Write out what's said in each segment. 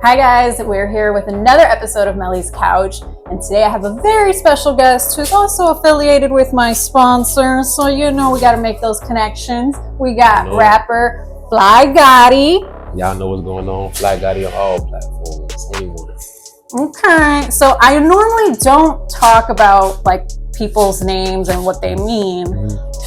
Hi guys, we're here with another episode of Melly's Couch, and today I have a very special guest who's also affiliated with my sponsor, so you know we gotta make those connections. We got rapper Fly Goddy. Y'all know what's going on. Fly Goddy on all platforms. Anyone. Okay, so I normally don't talk about like people's names and what they mean,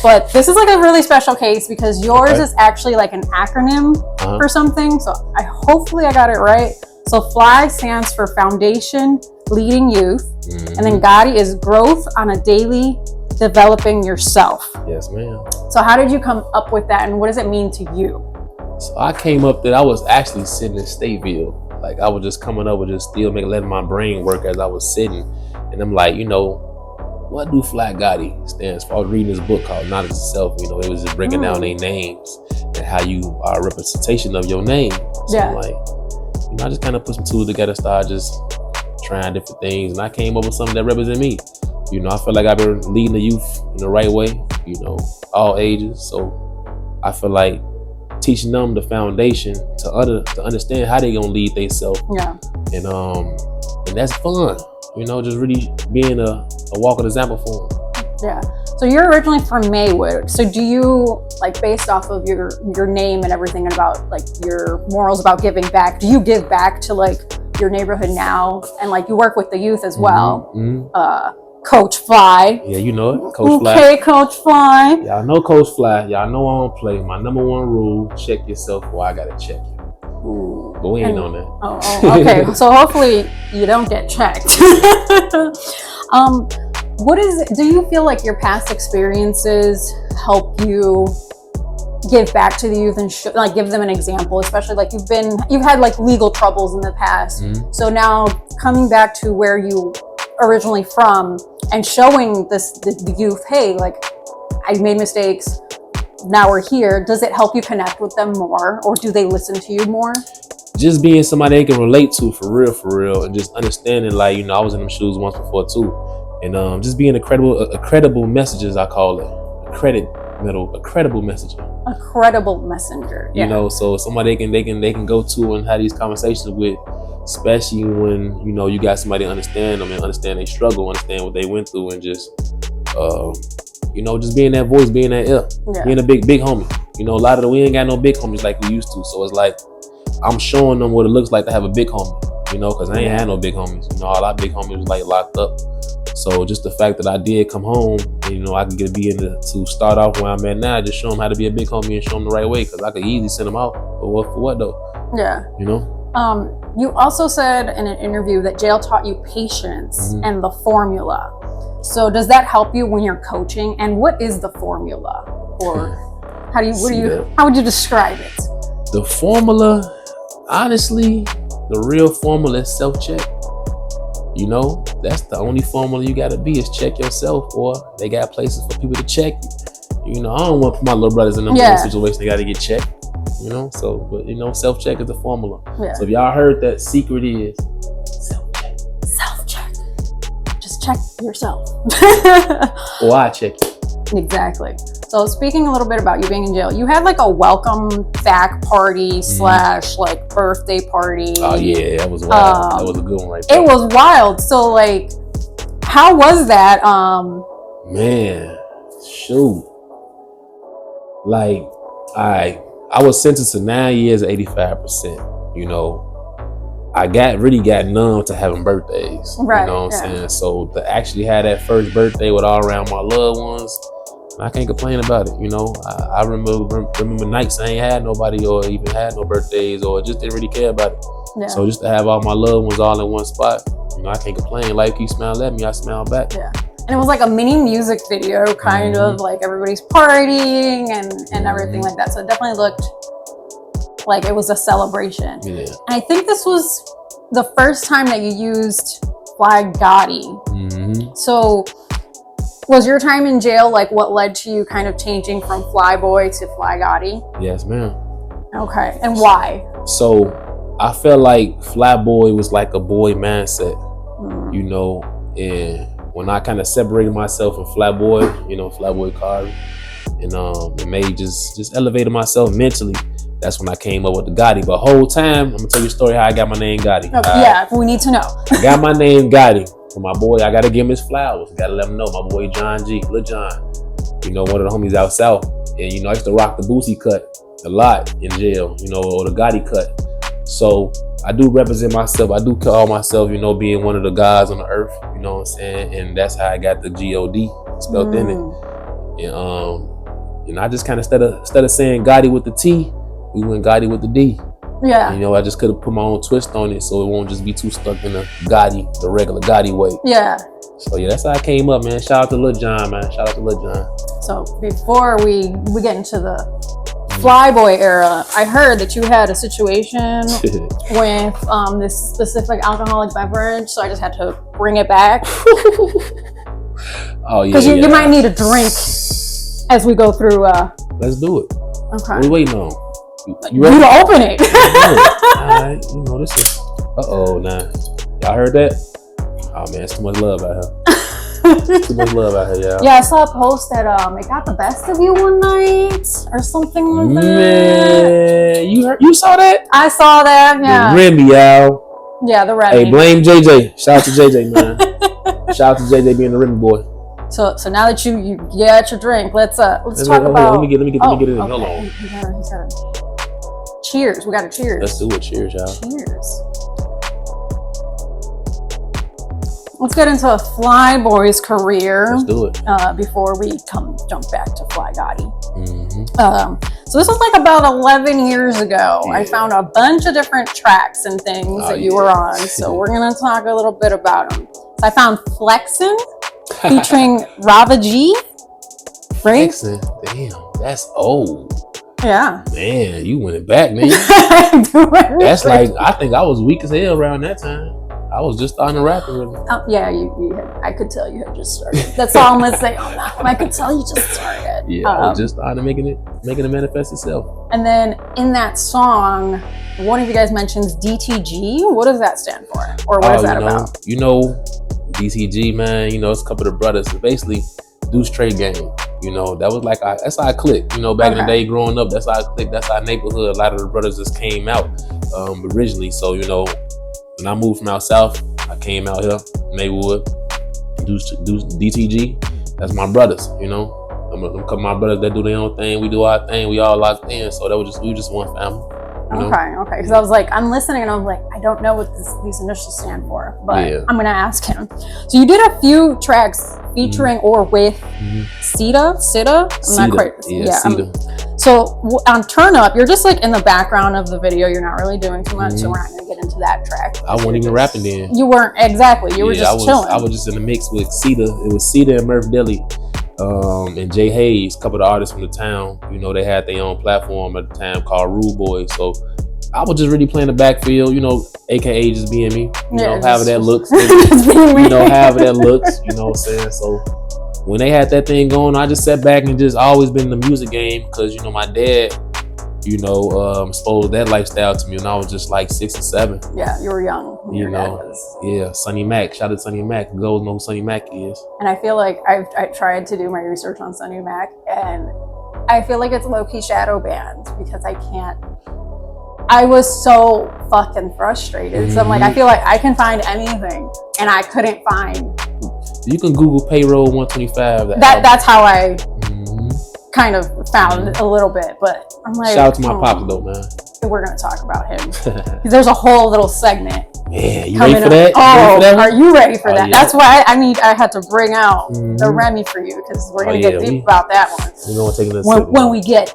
but this is like a really special case because yours is actually like an acronym for something. So hopefully I got it right. So Fly stands for Foundation Leading Youth, and then Goddy is Growth on a Daily Developing Yourself. Yes, ma'am. So how did you come up with that, and what does it mean to you? So I came up that I was actually sitting in Stateville. Like I was just coming up with just still letting my brain work as I was sitting. And I'm like, what do Fly Goddy stands for? I was reading this book called Knowledge Itself. It was just breaking down their names and how you are a representation of your name. So I'm like, I just kind of put some tools together, started just trying different things, and I came up with something that represents me. I feel like I've been leading the youth in the right way, all ages. So I feel like teaching them the foundation to understand how they gonna lead themselves. Yeah. And that's fun. Just really being a walking example for them. Yeah. So you're originally from Maywood. So do you, like, based off of your name and everything and about like your morals about giving back, do you give back to like your neighborhood now? And like you work with the youth as well. Coach Fly. Yeah, you know it. Coach Fly. Okay, Coach Fly. Y'all know Coach Fly. Y'all know I don't play. My number one rule, check yourself or I gotta check you. But we ain't on that. Oh, okay. So hopefully you don't get checked. Do you feel like your past experiences help you give back to the youth and give them an example, especially like you've had like legal troubles in the past. So now coming back to where you originally from and showing the youth, hey, like I made mistakes, now we're here. Does it help you connect with them more, or do they listen to you more? Just being somebody they can relate to for real, and just understanding, like, I was in them shoes once before too. And just being a credible messages, I call it. A credible messenger. A credible messenger. Yeah. So somebody they can go to and have these conversations with, especially when, you got somebody to understand them and understand their struggle, understand what they went through, and just just being that voice, being that ear, being a big homie. We ain't got no big homies like we used to. So it's like I'm showing them what it looks like to have a big homie, because I ain't had no big homies. All our big homies was like locked up. So just the fact that I did come home, and, I can to start off where I'm at now, just show them how to be a big homie and show them the right way, because I could easily send them out. But for what though? Yeah. You also said in an interview that jail taught you patience and the formula. So does that help you when you're coaching? And what is the formula? Or how would you describe it? The formula, honestly, the real formula is self-check. That's the only formula you gotta be, is check yourself, or they got places for people to check you. I don't want to put my little brothers in them situations they gotta get checked. But self-check is the formula. Yeah. So if y'all heard that secret is self-check. Self-check. Just check yourself. Or I check you. Exactly. So speaking a little bit about you being in jail, you had like a welcome back party / like birthday party. Oh yeah, that was wild. That was a good one right there. It was wild. So like, how was that? Man, shoot. Like, I was sentenced to 9 years, 85%. I really got numb to having birthdays. Right. You know what I'm saying? So to actually have that first birthday with all around my loved ones, I can't complain about it. I remember nights I ain't had nobody or even had no birthdays or just didn't really care about it. Yeah. So just to have all my loved ones all in one spot, I can't complain. Life keeps smiling at me, I smile back. Yeah. And it was like a mini music video, kind of like everybody's partying and everything like that. So it definitely looked like it was a celebration. Yeah. And I think this was the first time that you used Fly Goddy. So was your time in jail like what led to you kind of changing from Fly Boy to Fly Goddy? Yes, ma'am. Okay. And why? So I felt like Fly Boy was like a boy mindset, and when I kind of separated myself from Fly Boy, Fly Boy Car, and it made just elevated myself mentally. that's when I came up with the Goddy. But whole time, I'm gonna tell you a story how I got my name Goddy. Okay, yeah, we need to know. I got my name Goddy for my boy. I gotta give him his flowers. Gotta let him know my boy John G, Lil John. You know, one of the homies out south. And you know, I used to rock the Boosie cut a lot in jail. You know, or the Goddy cut. So I do represent myself. I do call myself, you know, being one of the guys on the earth. You know what I'm saying? And that's how I got the G-O-D spelled in it. And I just kind of instead of saying Goddy with the T, we went Goddy with the D. Yeah. You know, I just could have put my own twist on it so it won't just be too stuck in the Goddy, the regular Goddy way. Yeah. So yeah, that's how I came up, man. Shout out to Lil John, man. Shout out to Lil John. So before we get into the Flyboy era, I heard that you had a situation with this specific alcoholic beverage, so I just had to bring it back. Oh yeah. Because you might need a drink as we go through. Let's do it. Okay. What are we waiting on? You ready to open it? Alright, you know this is. Nah. Y'all heard that? Oh man, it's too much love out here. Too much love out here, y'all. Yeah, I saw a post that it got the best of you one night or something like that. Man, you saw that? I saw that. Yeah. The Remy, y'all. Yeah, the Remy. Hey, blame JJ. Shout out to JJ, man. Shout out to JJ being the Remy boy. So now that you get your drink, let's talk about. Let me get it in. Okay. Hold on. He's got it. Cheers. We got a cheers. Let's do it. Cheers, y'all. Cheers. Let's get into Flyboy's career. Let's do it. Before we jump back to Fly Goddy. Mm-hmm. So this was like about 11 years ago. Yeah. I found a bunch of different tracks and things that you were on. So we're going to talk a little bit about them. So I found Flexin' featuring Rava G. Right? Flexin'. Damn, that's old. Yeah. Man, you went it back, man. That's like, I think I was weak as hell around that time. I was just starting to rap really. Yeah, I could tell you had just started. That's all I'm gonna say on that. I could tell you just started. Yeah, I was just starting making it manifest itself. And then in that song, one of you guys mentions DTG. What does that stand for, or what is that about? You know, DTG, man. You know, it's a couple of brothers. Basically, Deuce Trade Gang. You know, that was like that's how I clicked. You know, back in the day, growing up, that's how I clicked. That's our neighborhood. A lot of the brothers just came out originally. So you know. When I moved from out south, I came out here, Maywood, DTG. That's my brothers, you know. I'm a couple of my brothers that do their own thing. We do our thing. We all locked in. So we just one family. Okay. Because I was like, I'm listening and I'm like, I don't know what these initials stand for, but I'm gonna ask him. So you did a few tracks featuring or with Sita. I'm not quite. Yeah, Sita. So on Turn Up, you're just like in the background of the video. You're not really doing too much, so we're not going to get into that track. I wasn't even rapping then. You weren't, exactly. You were just chilling. I was just in the mix with Sita. It was Sita and Murph Dilly and Jay Hayes, a couple of artists from the town. You know, they had their own platform at the time called Rude Boy. So I was just really playing the backfield, you know, AKA just being me. You know, however that looks. You know, however that looks. You know what I'm saying? So when they had that thing going, I just sat back and just always been in the music game because, you know, my dad, you know, exposed that lifestyle to me when I was just like 6 or 7. Yeah, you were young. You know, yeah, Sonny Mac. Shout out to Sonny Mac. Girls know who Sonny Mac is. And I feel like I tried to do my research on Sonny Mac, and I feel like it's low-key shadow banned because I was so fucking frustrated. So I'm like, I feel like I can find anything, and I couldn't find. You can Google Payroll 125. That's how I kind of found a little bit, but I'm like, shout out to my pops though, man. We're gonna talk about him. There's a whole little segment. Yeah, you ready for that? Are you ready for that? Yeah. That's why I had to bring out the Remy for you because we're gonna get deep about that one. We're gonna take when we get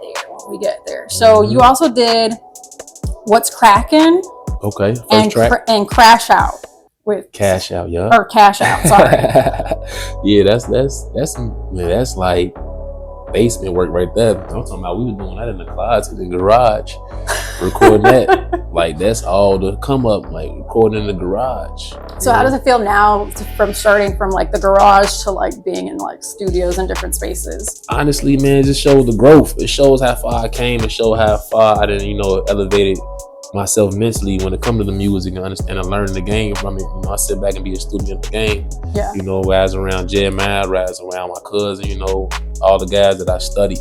there. So you also did What's Crackin'? Okay, first track. And Crash Out. With Cash Out, yeah. Or Cash Out, sorry. Yeah, that's like basement work right there. I'm talking about we were doing that in the closet, in the garage, recording that. Like that's all the come up, like recording in the garage. So how does it feel now from starting from like the garage to like being in like studios and different spaces? Honestly, man, it just shows the growth. It shows how far I came. It shows how far I done, you know, elevated myself mentally when it comes to the music and understand and learning the game from it. You know, I sit back and be a student in the game. You know, rise around Jeremiah, rise around my cousin, you know, all the guys that I studied.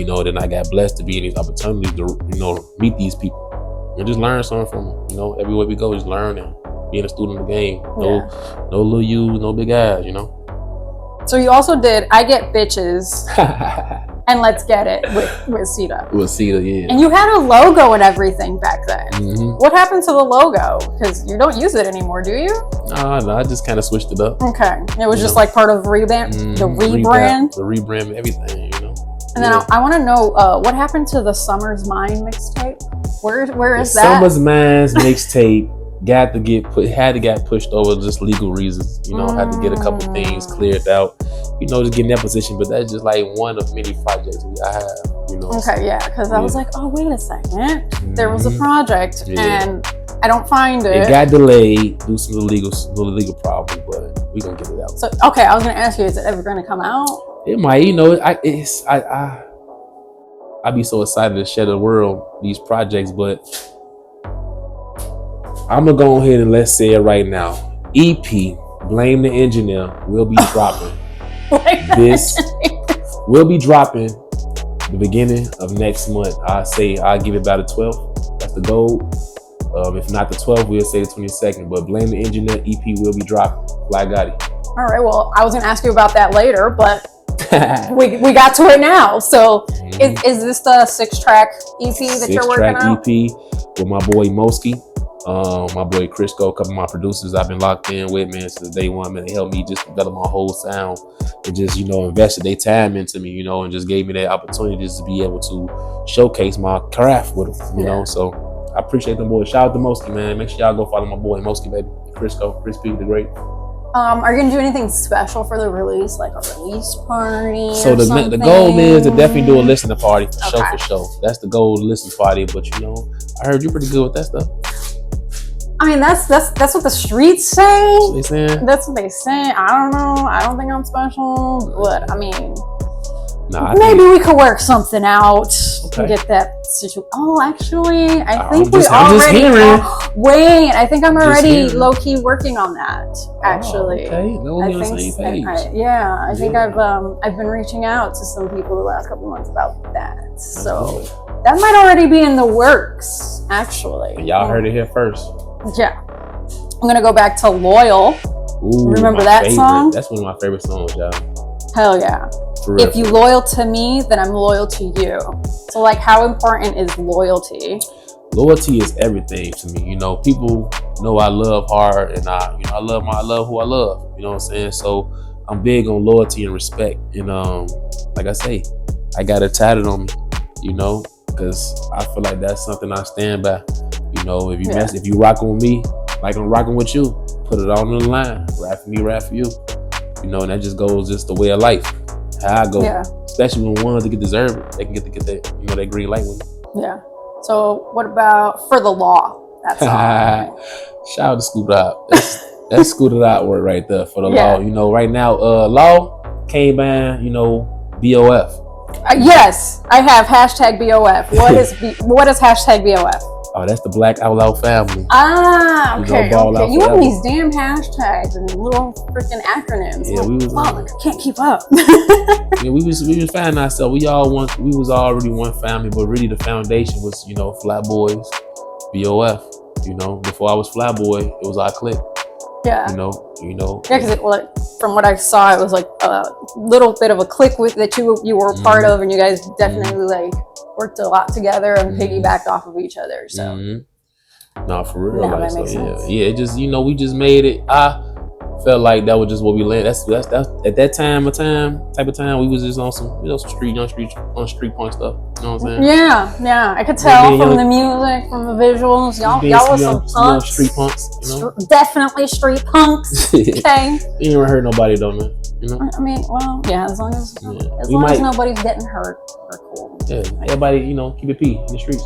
You know, then I got blessed to be in these opportunities to, you know, meet these people and just learn something from them. You know, everywhere we go, just learn and being a student of the game. No little U's, no big eyes, you know. So you also did I Get Bitches and Let's Get It with Sita. With Sita, yeah. And you had a logo and everything back then. What happened to the logo? Because you don't use it anymore, do you? No, I just kind of switched it up. Okay. It was just like part of the rebrand? The rebrand? The rebrand, everything, you know. And then I want to know what happened to the Summer's Mind mixtape? Where is that? Summer's Mind's mixtape had to get pushed over just legal reasons. You know, had to get a couple things cleared out. You know, just get in that position. But that's just like one of many projects I have. You know. Okay, yeah, because I was like, oh wait a second, there was a project and I don't find it. It got delayed due to some legal problems, but we gonna get it out. So okay, I was gonna ask you, is it ever gonna come out? It might. You know, I'd be so excited to share the world these projects, but I'm gonna go ahead and let's say it right now. EP, Blame the Engineer, will be dropping. Will be dropping the beginning of next month. I'll give it about the 12th. That's the goal. If not the 12th, we'll say the 22nd. But Blame the Engineer EP will be dropping. Fly Goddy. All right. Well, I was gonna ask you about that later, but we got to it now. So is this the 6-track EP that you're working on? 6-track EP with my boy Moski. My boy Crisco, a couple of my producers I've been locked in with, man, since day one, man. They helped me just develop my whole sound and just, you know, invested their time into me, you know, and just gave me that opportunity just to be able to showcase my craft with them, you know. So I appreciate them boys. Shout out to Moski, man. Make sure y'all go follow my boy Moski, baby. Crisco, Crispy the Great. Are you gonna do anything special for the release, like a release party? So the goal is to definitely do a listening party for sure. That's the goal, the listening party. But you know, I heard you're pretty good with that stuff. I mean, that's what the streets say. That's what they say. I don't know. I don't think I'm special, but I mean, maybe we could work something out to get that situation. Oh, actually, I think we already. Wait, I think I'm already low key working on that. Actually, I think. I think I've been reaching out to some people the last couple months about that. So that might already be in the works. Actually, y'all heard it here first. Yeah. I'm gonna go back to Loyal. Ooh, remember that song? That's one of my favorite songs, y'all. Hell yeah. If you loyal to me, then I'm loyal to you. So like, how important is loyalty? Loyalty is everything to me. You know, people know I love hard and I love who I love. You know what I'm saying? So I'm big on loyalty and respect. And like I say, I got it tatted on me, you know, because I feel like that's something I stand by. You know, if you rocking with me, like I'm rocking with you, put it all on the line. Rap for me, rap for you. You know, and that just goes just the way of life. How I go. Yeah. Especially when one to get deserved it, they can get that, you know, that green light with me. Yeah. So what about For the Law? That's all. Shout out to Scooter Out. That's Scooter Out work right there for the law. You know, right now, Law came by, you know, BOF. Yes, I have hashtag BOF. What is hashtag BOF? Oh, that's the Black Outlaw Family. Okay. You have these damn hashtags and little freaking acronyms. Yeah, I can't keep up. Yeah, we was finding ourselves. We was already one family, but really the foundation was, you know, Flat Boys, BOF. You know, before I was Flat Boy, it was our clique. Yeah. You know. Yeah, because from what I saw, it was like a little bit of a clique that you were a part of, and you guys definitely like worked a lot together and piggybacked off of each other. So. No, for real. That makes sense. Yeah. It just, you know, we just made it. I felt like that was just what we landed. That's at that type of time, we was just on some, you know, street punk stuff. You know what I'm saying? Yeah. I could tell from the music, from the visuals. Y'all was some punks. Street punks. You know? Definitely street punks. Okay. You ain't heard nobody though, man. You know? I mean, well, yeah. As long as nobody's getting hurt, we're cool. Yeah. Everybody, you know, keep it P in the streets.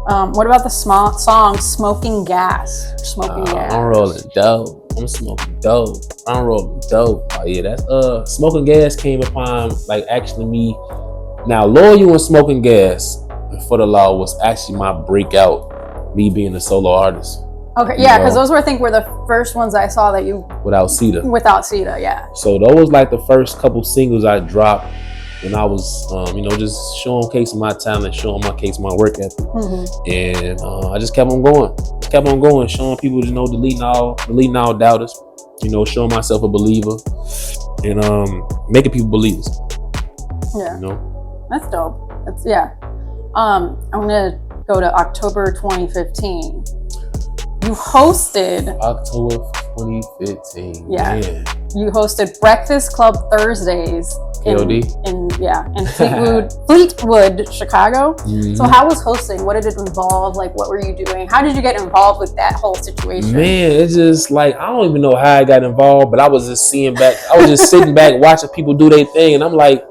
What about the song "Smoking Gas"? Gas. I'm rolling dope. I'm smoking dope. I'm rolling dope. Oh yeah, that's Smoking Gas came upon like actually me. Now, Loyal and Smoking Gas For the Law was actually my breakout. Me being a solo artist. Okay, yeah, because those were the first ones I saw that you without Sita. Without Sita, yeah. So those like the first couple singles I dropped and I was, just showcasing my talent, showcasing my work ethic, and I just kept on going, showing people, deleting all doubters, showing myself a believer, and making people believers. Yeah, that's dope. I'm gonna go to October 2015. You hosted October 2015. Yeah. Man. You hosted Breakfast Club Thursdays in Fleetwood, Chicago. So how was hosting? What did it involve? Like, what were you doing? How did you get involved with that whole situation? Man, it's just like, I don't even know how I got involved, but I was just sitting back watching people do their thing, and I'm like,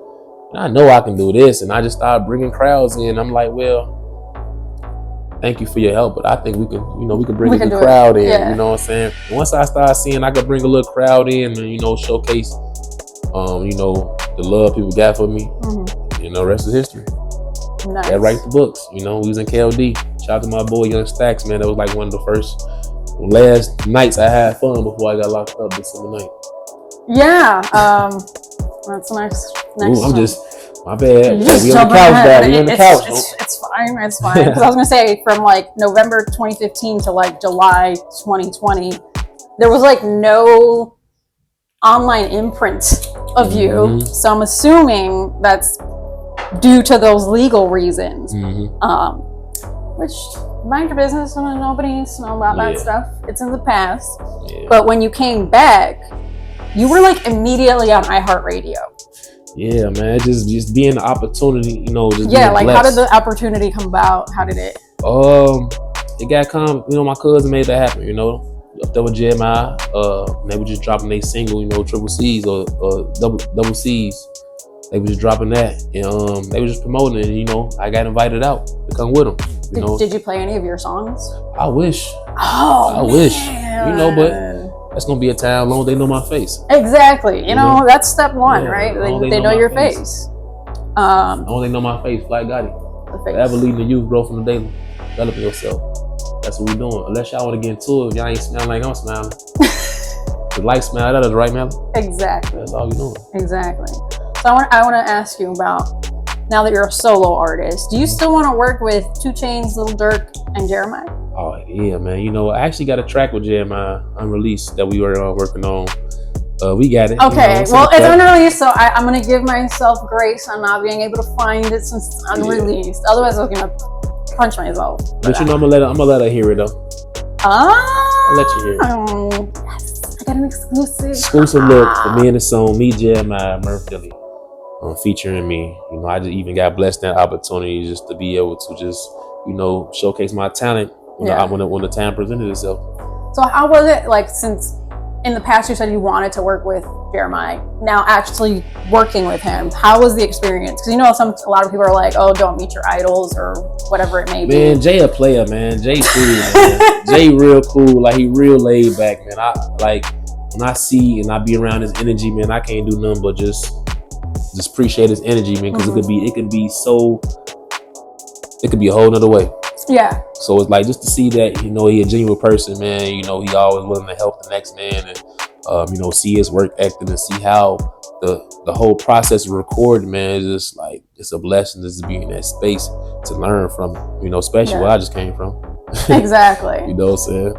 I know I can do this, and I just started bringing crowds in. I'm like, well, thank you for your help, but I think we can bring a good crowd in. Yeah. You know what I'm saying? And once I started seeing I could bring a little crowd in and, showcase, the love people got for me, rest is history. Nice. That write the books. We was in KLD. Shout out to my boy Young Stacks, man. That was like one of the last nights I had fun before I got locked up December night. Yeah. That's nice. Ooh, I'm just, my bad. We on the couch, dad. We on the couch. It's fine. It's fine. Because I was gonna say, from like November 2015 to like July 2020, there was like no online imprint of you. So I'm assuming that's due to those legal reasons. Which, mind your business, and nobody needs to know about that stuff. It's in the past. Yeah. But when you came back, you were like immediately on iHeartRadio. Yeah, man, just being the opportunity, just like blessed. How did the opportunity come about? How did it? It got come. My cousin made that happen. Up there with Jeremiah, they were just dropping their single, triple C's or double C's. They were just dropping that, and they were just promoting it. And, I got invited out to come with them. Did you play any of your songs? I wish. Oh, I wish. But that's gonna be a time long they know my face. Exactly. That's step one, right? They know your face. They know my face. Like Goddy. Forever leading the youth, grow from the daily. Develop yourself. That's what we're doing. Unless y'all want to get into it, y'all ain't smiling like I'm smiling. The light smile at us, right, man? Exactly. That's all you're doing. Exactly. So I want to ask you about, now that you're a solo artist, do you still want to work with 2 Chainz, Lil Durk, and Jeremiah? Oh yeah, man. I actually got a track with Jeremiah unreleased that we were working on. We got it. Okay, well, it's unreleased, so I'm gonna give myself grace on not being able to find it since it's unreleased. Otherwise, I was gonna punch myself. But I'm gonna let her hear it though. I'll let you hear it. Yes, I got an exclusive look for me and the song, me, Jeremiah, Philly, featuring me. I just even got blessed that opportunity just to be able to just showcase my talent when the time presented itself. So how was it like, since in the past you said you wanted to work with Jeremiah, now actually working with him, how was the experience? Because a lot of people are like, oh, don't meet your idols or whatever it may be. Man, Jay a player, man. Jay cool, man. Jay real cool. Like, he real laid back, man. I like, when I see and I be around his energy, man, I can't do nothing but just appreciate his energy, man, because it could be a whole nother way. Yeah. So it's like, just to see that, he a genuine person, man. He always willing to help the next man, and see his work ethic and see how the whole process of recording, man, is just like, it's a blessing just to be in that space to learn from it, especially where I just came from. Exactly. You know what I'm saying?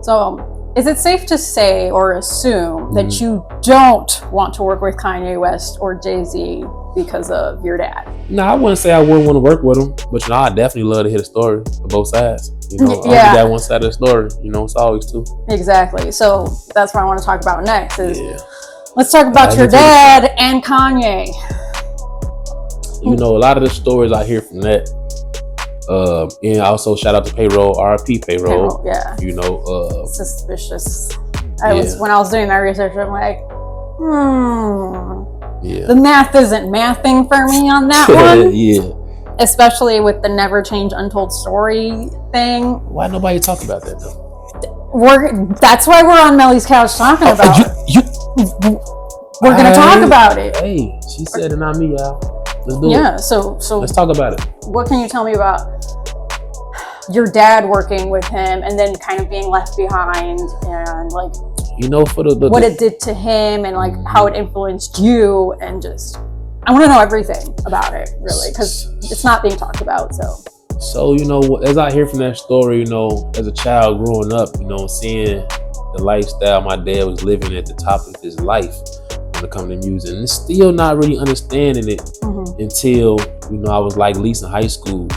So is it safe to say or assume that you don't want to work with Kanye West or Jay-Z because of your dad? No, I wouldn't say I wouldn't want to work with him, but I definitely love to hear the story of both sides. I only got one side of the story. It's always two. Exactly. So that's what I want to talk about next. Let's talk about your dad and Kanye. A lot of the stories I hear from that. And also shout out to Payroll, RP Payroll. Yeah. Suspicious. When I was doing that research, I'm like, the math isn't mathing for me on that one. Yeah. Especially with the never change untold story thing. Why nobody talk about that though? That's why we're on Melly's couch talking about it. We're gonna talk about it. Hey, she said it, not me, y'all. Let's do it. Yeah, so let's talk about it. What can you tell me about your dad working with him and then kind of being left behind, and like, for what it did to him, and like how it influenced you, and just, I want to know everything about it, really, because it's not being talked about. So, you know, as I hear from that story, you know, as a child growing up, you know, seeing the lifestyle my dad was living at the top of his life when it comes to music, and still not really understanding it until, you know, I was like at least in high school.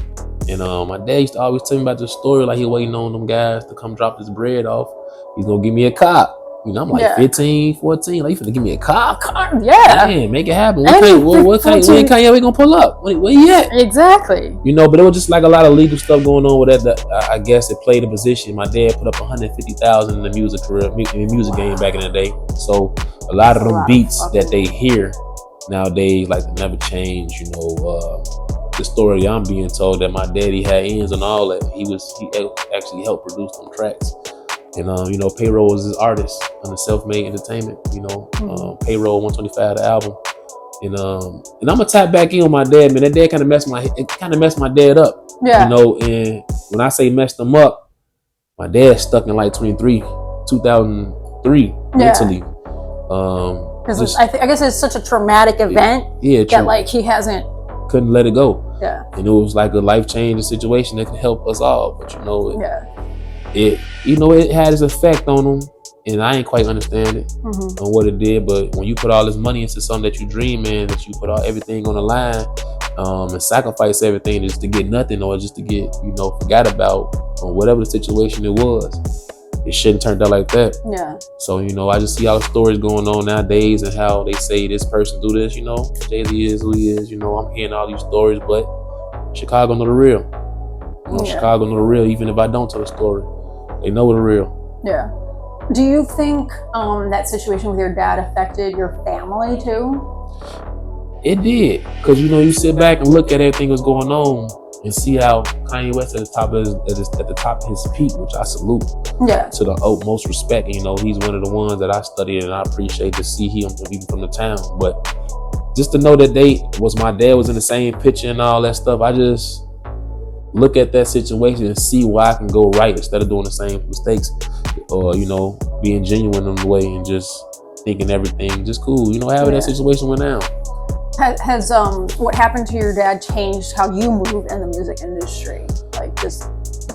And my dad used to always tell me about the story, like he waiting on them guys to come drop his bread off. He's gonna give me a car. You know, I'm like 15, 14. Like, you finna give me a car? Yeah. Man, make it happen. When Kanye we gonna pull up? Where he at? Exactly. You know, but it was just like a lot of legal stuff going on with that. I guess it played a position. My dad put up $150,000 in the music career, in the music game back in the day. So a lot of them beats that they hear nowadays, like, they never change. You know, the story I'm being told that my daddy had ends and all that. He actually helped produce them tracks. And you know, Payroll was his artist on the Self-Made Entertainment. You know, Payroll 125, the album. And I'm gonna tap back in on my dad, man. That dad kind of messed my dad up. Yeah. You know, and when I say messed him up, my dad stuck in like 2003 mentally. Because I guess it's such a traumatic event that like he couldn't let it go. Yeah. And it was like a life-changing situation that could help us all. But you know, it had its effect on him, and I ain't quite understand it on what it did. But when you put all this money into something that you dream in, that you put all everything on the line, and sacrifice everything just to get nothing, or just to get, you know, forgot about, or whatever the situation it was, it shouldn't turn out like that. Yeah. So, you know, I just see all the stories going on nowadays and how they say this person do this, you know, Jay-Z is who he is, you know, I'm hearing all these stories, but Chicago know the real. You know, Chicago know the real, even if I don't tell the story. They know the real. Yeah. Do you think that situation with your dad affected your family too? It did, because, you know, you sit back and look at everything that's going on and see how Kanye West at the top of his peak, which I salute. Yeah. To the utmost respect. And, you know, he's one of the ones that I studied, and I appreciate to see him even from the town. But just to know that my dad was in the same picture and all that stuff, I just look at that situation and see why I can go right instead of doing the same mistakes, or, you know, being genuine in the way and just thinking everything just cool. You know, however that situation went down. Has what happened to your dad changed how you move in the music industry? Like, just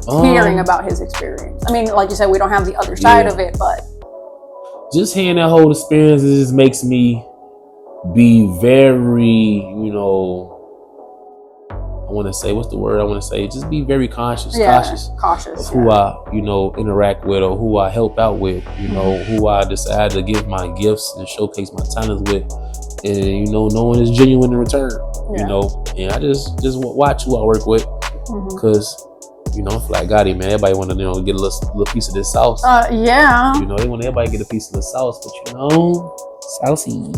hearing about his experience. I mean, like you said, we don't have the other side of it, but just hearing that whole experience, it just makes me be very, you know, just be very cautious of who I, you know, interact with, or who I help out with, you know, who I decide to give my gifts and showcase my talents with, and, you know, knowing it's genuine in return, you know. And I just watch who I work with, because, you know, it's like Goddy, man, everybody want to, you know, get a little piece of this sauce. You know, they want everybody to get a piece of the sauce, but, you know, saucy.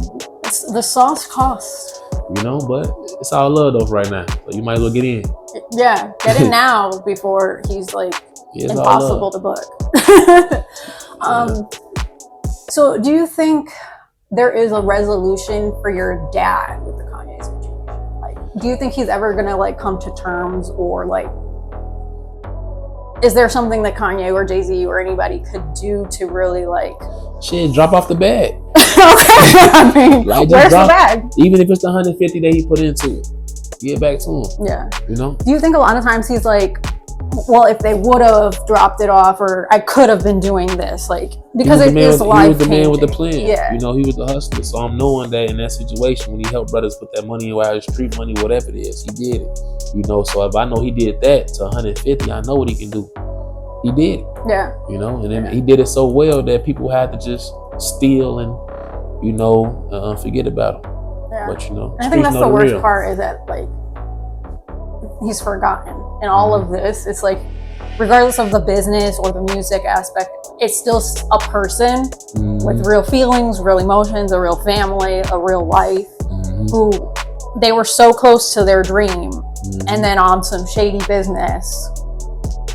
The sauce costs. You know, but it's all love though right now, so you might as well get in. Yeah, get in now before he's like impossible to book. So do you think there is a resolution for your dad with the Kanye situation? Like, do you think he's ever gonna like come to terms, or like, is there something that Kanye or Jay-Z or anybody could do to really like drop off the bag? Okay. I mean, like, where's the bag? Even if it's the 150 that he put into it, get back to him. Yeah. You know? Do you think a lot of times he's like, well, if they would have dropped it off, or I could have been doing this, like, because it is life-changing. He was the man with the plan. Yeah. You know, he was the hustler. So I'm knowing that in that situation, when he helped brothers put that money away, his street money, whatever it is, he did it. You know, so if I know he did that to 150, I know what he can do. He did it. Yeah. You know, and then he did it so well that people had to just steal and, you know, forget about him. Yeah. But, you know, I think that's the worst part, is that, like, he's forgotten in all of this. It's like, regardless of the business or the music aspect, it's still a person with real feelings, real emotions, a real family, a real life, who they were so close to their dream, and then on some shady business,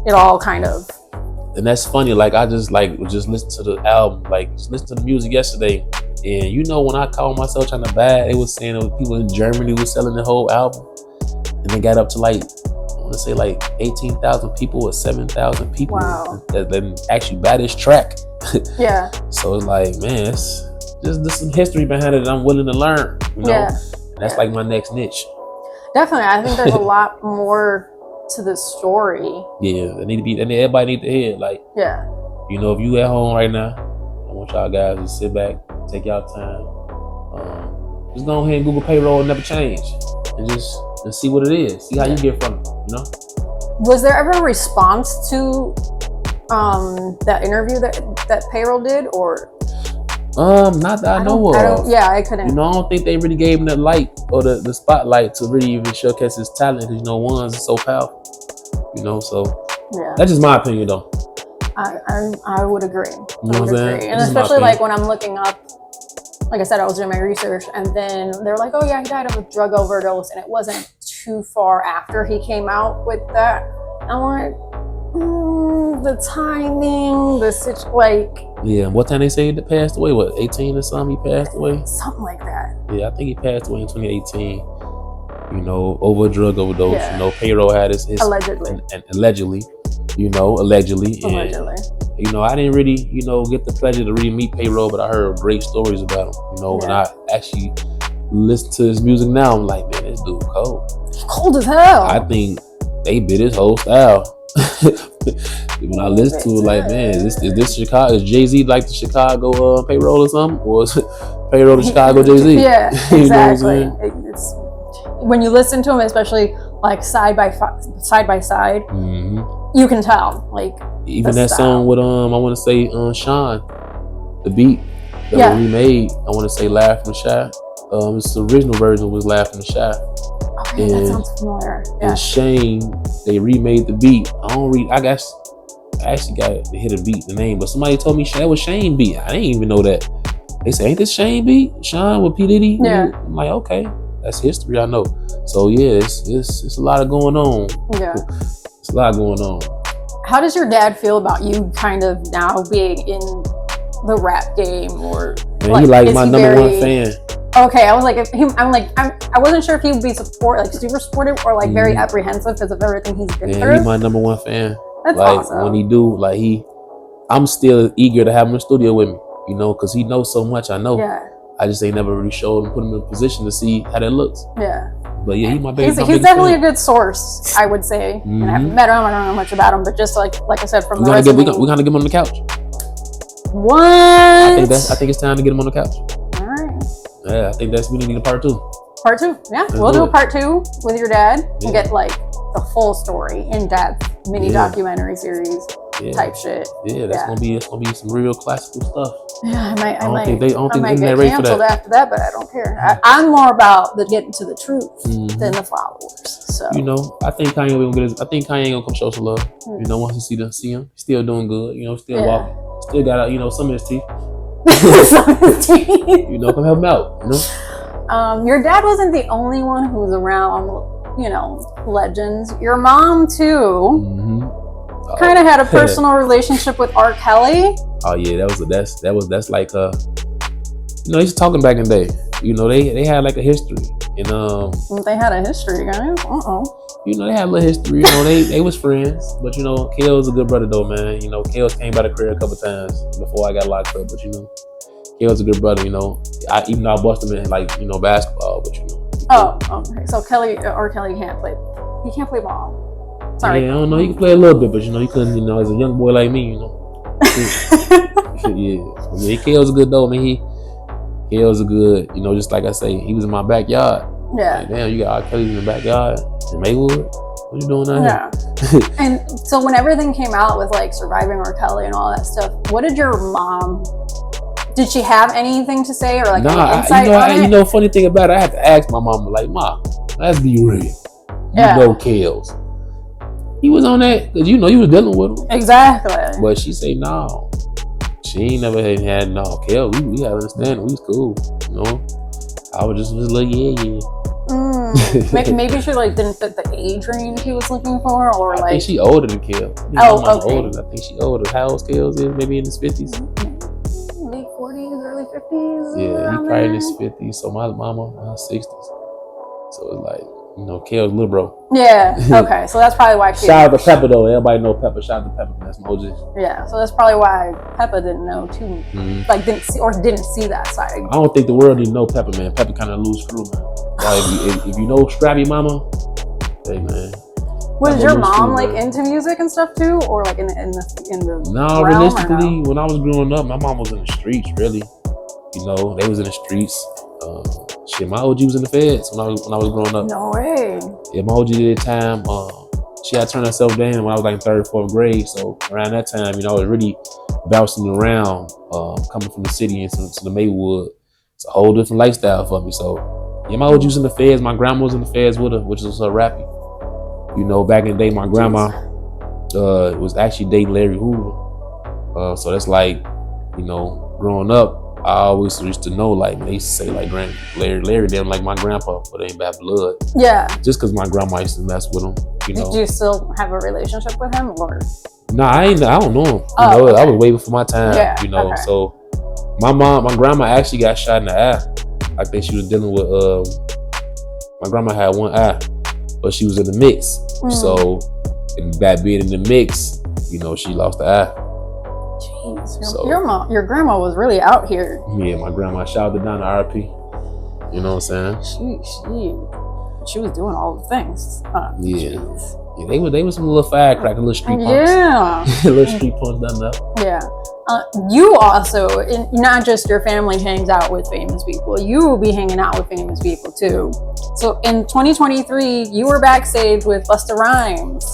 it all kind of. And that's funny. Like, I just listened to the album, like, just listened to the music yesterday. And, you know, when I called myself trying to buy it, it was saying there was people in Germany who were selling the whole album. And they got up to, like, I want to say like 18,000 people or 7,000 people that actually buy this track. Yeah. So it's like, man, it's just there's some history behind it that I'm willing to learn, you know? And that's like my next niche. Definitely, I think there's a lot more to the story. Yeah, they need to be, and everybody need to hear it. Like, yeah, you know, if you at home right now, I want y'all guys to sit back, take y'all time, just go ahead and Google payroll and never change, and just see what it is, see how you get from it. You know. Was there ever a response to that interview that payroll did, or? Not that I know of. I couldn't. You know, I don't think they really gave him the light or the spotlight to really even showcase his talent, because you know, ones are so powerful. You know, so that's just my opinion, though. I would agree. You know what I'm saying? And especially like when I'm looking up, like I said, I was doing my research, and then they're like, "Oh yeah, he died of a drug overdose," and it wasn't too far after he came out with that. I'm like, the timing, yeah. What time they say he passed away? What, 18 or something? He passed away. Something like that. Yeah, I think he passed away in 2018. You know, over a drug overdose. Yeah. You know, payroll had his allegedly. And allegedly. You know, allegedly. And, you know, I didn't really, you know, get the pleasure to really meet payroll, but I heard great stories about him. You know, and I actually listen to his music now. I'm like, man, this dude cold. He's cold as hell. I think they bit his whole style. When I listen to it, like, man, is this Chicago? Is Jay-Z like the Chicago payroll or something? Or is payroll the Chicago Jay-Z? Yeah, You exactly. know It's when you listen to him, especially like side by side, you can tell. Like even that song with I want to say Sean, the beat that was remade. I want to say "Laugh from the Shy." It's the original version was "Laugh from the Shy." Okay, that sounds familiar. Yeah. And Shane, they remade the beat. I actually got to hit a beat, the name, but somebody told me that was Shane beat. I didn't even know that. They say, ain't this Shane beat? Sean with P. Diddy? Yeah. I'm like, okay, that's history, I know. So yeah, it's a lot going on. Yeah. It's a lot going on. How does your dad feel about you kind of now being in the rap game, or Man, he like my number one fan. Okay, I was like, I wasn't sure if he would be super supportive, or like very apprehensive because of everything he's been through. He's my number one fan. That's like awesome. When he do, like I'm still eager to have him in the studio with me, you know, because he knows so much. I know. Yeah. I just ain't never really showed him, put him in a position to see how that looks. Yeah. But yeah, he's my baby. He's definitely a good source, I would say. And I haven't met him. I don't know much about him, but just like I said, from the resume, we're gonna get him on the couch. What? I think it's time to get him on the couch. All right. Yeah, I think we need a part 2. Part 2, yeah. We'll do a part 2 with your dad and get like the full story, in depth, mini documentary series type shit. Yeah, that's gonna be some real classical stuff. Yeah, I might think get canceled after that, but I don't care. I'm more about the getting to the truth than the followers. So you know, I think Kanye gonna come show some love. You know, once you see him, he's still doing good. You know, still walking, still got some of his teeth. You know, come help him out. You know, your dad wasn't the only one who was around. You know, legends. Your mom too. Kind of had a personal relationship with R.Kelly. Oh yeah, that's like you know, he's talking back in the day. You know, they had like a history, and they had a history, guys. You know, they had a little history. You know, they was friends, but you know, Kel's a good brother though, man. You know, Kel's came by the crib a couple times before I got locked up, but you know, Kel's a good brother. You know, even though I busted him in like basketball, but you know. Oh, okay. So R.Kelly can't play. He can't play ball. Sorry. Yeah, I don't know. He can play a little bit, but you know, he couldn't. You know, as a young boy like me, you know. Yeah. Kel's a good though. I mean, Kel's a good. You know, just like I say, he was in my backyard. Yeah. Like, damn, you got R.Kelly in the backyard in Maywood. What you doing out here? And so when everything came out with like surviving R.Kelly and all that stuff, what did your mom? Did she have anything to say or like any insight on it? You know, funny thing about it, I had to ask my mama, like, Ma, let's be real. You know Kels. He was on that, because you know, you was dealing with him. Exactly. But she say, no. She ain't never had no, Kel, we had understanding. We was cool, you know. I was just like, Maybe she like didn't fit the age range he was looking for, or I think she older than Kel. Okay. Older. I think she older. How old Kels is? Maybe in his 50s? Late 40s, early 50s. Yeah, he probably in his 50s. So my mama in her 60s. So it's like, you know, Kel's little bro. Yeah. Okay. So that's probably why she. Shout out to Pepper though. Everybody know Pepper. Shout out to Pepper. That's my OG. Yeah. So that's probably why Pepper didn't know too. Like didn't see that side. I don't think the world didn't know Pepper, man. Pepper kind of loose screw, man. If you know Scrappy Mama, hey man. Was your mom like into music and stuff too, or like in the No, realistically, when I was growing up, my mom was in the streets. Really, you know, they was in the streets. Shit, my OG was in the feds when I was growing up. No way. Yeah, my OG did time. She had turned herself down when I was like in 3rd, 4th grade. So around that time, you know, I was really bouncing around, coming from the city into the Maywood. It's a whole different lifestyle for me. So yeah, my OG was in the feds. My grandma was in the feds with her, which was her rappy. You know, back in the day, my grandma was actually dating Larry Hoova. So that's like, you know, growing up, I always used to know, like, they used to say, like, Larry, them like my grandpa, but they ain't bad blood. Yeah. Just because my grandma used to mess with him, you know. Do you still have a relationship with him, or? Nah, I don't know him. You know, okay. I was way before my time, you know. Okay. So my grandma actually got shot in the eye. I think she was dealing with, my grandma had one eye, but she was in the mix. So, and that being in the mix, you know, she lost the eye. Jeez, your grandma was really out here. Yeah, my grandma shouted down to RP. You know what I'm saying? She was doing all the things. Yeah, they were some little firecracker, little street punks. Yeah, little street punks done up. Yeah. You also, not just your family hangs out with famous people, you will be hanging out with famous people too. So in 2023, you were backstage with Busta Rhymes.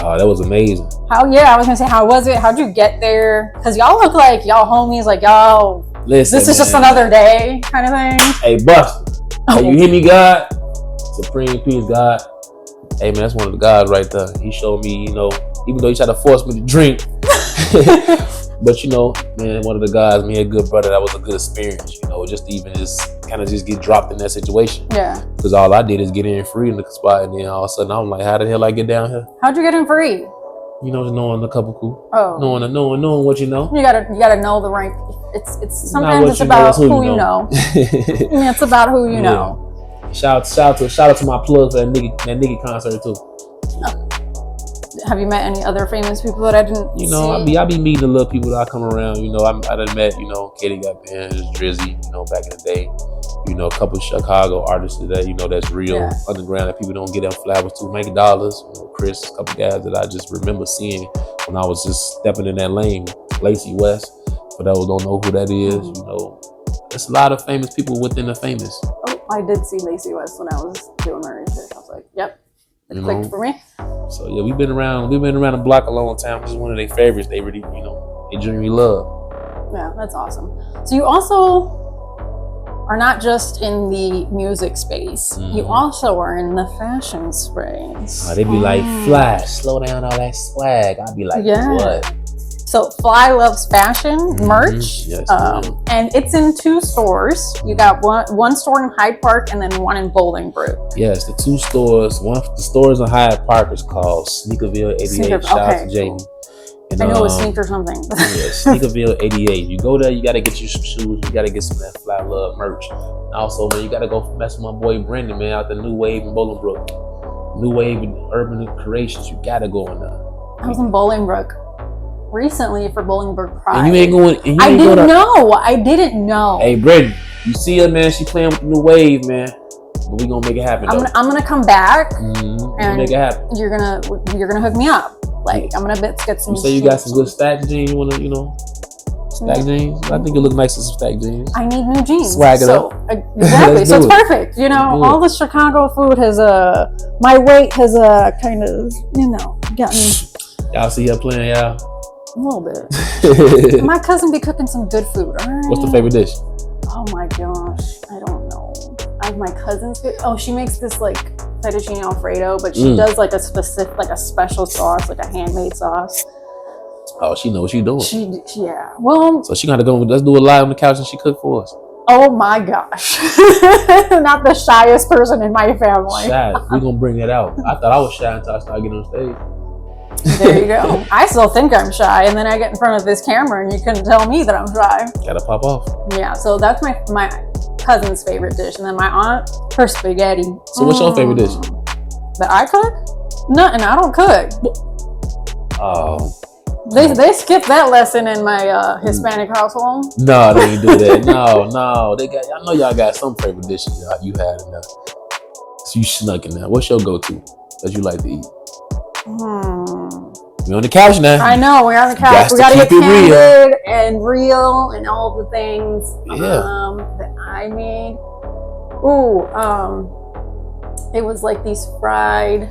Oh, that was amazing. I was gonna say, how was it? How'd you get there? Because y'all look like y'all homies, like y'all. Listen, this is just another day, kind of thing. Hey, Busta, hey, you hear me, God? Supreme Peace, God. Hey man, that's one of the gods right there. He showed me, you know, even though he tried to force me to drink. But you know, man, one of the guys, me, a good brother, that was a good experience, you know, just to even kind of get dropped in that situation. Yeah. Because all I did is get in free in the spot, and then all of a sudden I'm like, how the hell I get down here? How'd you get in free? You know, just knowing a couple cool. Oh. Knowing what you know. You gotta know the right. It's sometimes it's about who you know. Yeah, it's about who you know. Shout out to my plug for that nigga concert too. Have you met any other famous people that I didn't see? I be meeting the little people that I come around. You know, I done met, you know, Katie got bands, Drizzy, you know, back in the day. You know, a couple of Chicago artists that, you know, that's real underground that people don't get them flowers to, make dollars. You know, Chris, a couple guys that I just remember seeing when I was just stepping in that lane. Lacey West, for those who don't know who that is, you know, there's a lot of famous people within the famous. Oh, I did see Lacey West when I was doing my research. I was like, yep. It clicked for me. So yeah, we've been around the block a long time. This is one of their favorites. They really, you know, they genuinely love. Yeah, that's awesome. So you also are not just in the music space. You also are in the fashion space. They be like, Fly, slow down all that swag. I'd be like, what? So Fly loves fashion merch, yes, and it's in 2 stores. You got one store in Hyde Park and then one in Bolingbrook. Yes, the 2 stores. The stores in Hyde Park is called Sneakerville 88. Shout out to Jamie. And, I know it's Sneaker something. Yeah, Sneakerville 88. You go there, you got to get you some shoes. You got to get some of that Fly Love merch. And also, man, you got to go mess with my boy Brendan, man, out the New Wave in Bolingbrook. New Wave and Urban Creations. You got to go in there. I was in Bolingbrook recently for Bolingbrook Pride. And you ain't going. I didn't know. Hey, Brendan, you see her, man? She playing with the New Wave, man. But we gonna make it happen. I'm gonna come back and make it happen. You're gonna hook me up. Like I'm gonna get some. You say you got some good stack jeans. You wanna, stack jeans. I think you look nice in some stack jeins. I need new jeans. Swag it up. Exactly. So it's perfect. You know, all the Chicago food has my weight has kind of gotten. Y'all see her playing, y'all. A little bit. My cousin be cooking some good food. All right. What's the favorite dish? Oh my gosh, I don't know. I have my cousin's. She makes this like fettuccine alfredo, but she does like a specific, like a special sauce, like a handmade sauce. Oh, she knows what she's doing. Yeah. Well. So she gotta go. Let's do it live on the couch and she cook for us. Oh my gosh. Not the shyest person in my family. Shy. We're gonna bring that out. I thought I was shy until I started getting on stage. There you go. I still think I'm shy, and then I get in front of this camera and you couldn't tell me that I'm shy. Gotta pop off. Yeah, so that's my cousin's favorite dish, and then my aunt, her spaghetti. So what's your favorite dish? That I cook? Nothing. I don't cook. Oh. They skipped that lesson in my Hispanic household. No, they didn't do that. No. I know y'all got some favorite dishes you had in there. So you snuck in that. What's your go-to that you like to eat? We on the couch now. I know, we're on the couch. We gotta get candid and real and all the things that I made. It was like these fried.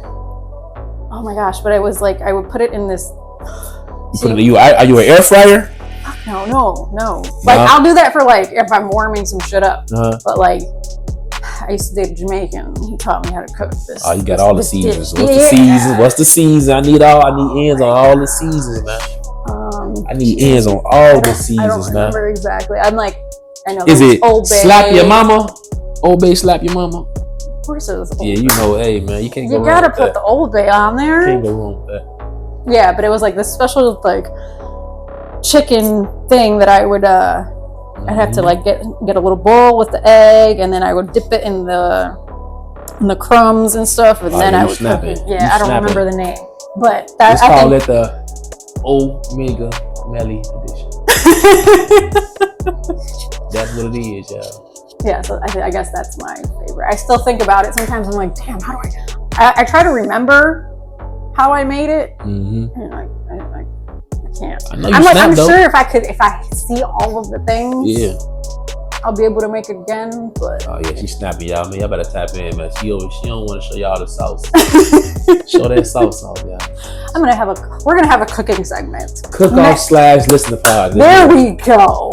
Oh my gosh! But it was like I would put it in this. Are you an air fryer? No. Like I'll do that for like if I'm warming some shit up. But like I used to date a Jamaican. He taught me how to cook this. Oh, you got all the seasons. What's the season? I need ends on all the seasons, man. I need ends on all the seasons, man. I don't remember exactly. I'm like, I know. Is it Old Bay. Slap Your Mama? Old Bay Slap Your Mama? Of course it was Old Bay. Yeah, you know, hey man, you can't go wrong with that. You gotta put the Old Bay on there. Can't go wrong with that. Yeah, but it was like this special like chicken thing that I would I'd have to like get a little bowl with the egg, and then I would dip it in the crumbs and stuff, and then I would cook it. Yeah, I don't remember the name, but let's call it the Omega Melly edition. That's what it is, y'all. Yeah, so I guess that's my favorite. I still think about it sometimes. I'm like, damn, how do I try to remember how I made it, and I can't. I'm sure if I see all of the things, I'll be able to make it again. But oh yeah, she's snapping, y'all. Man, y'all better tap in, man. She don't want to show y'all the sauce. Show that sauce off, y'all. We're gonna have a cooking segment. Cook off / listen to pod. There we go.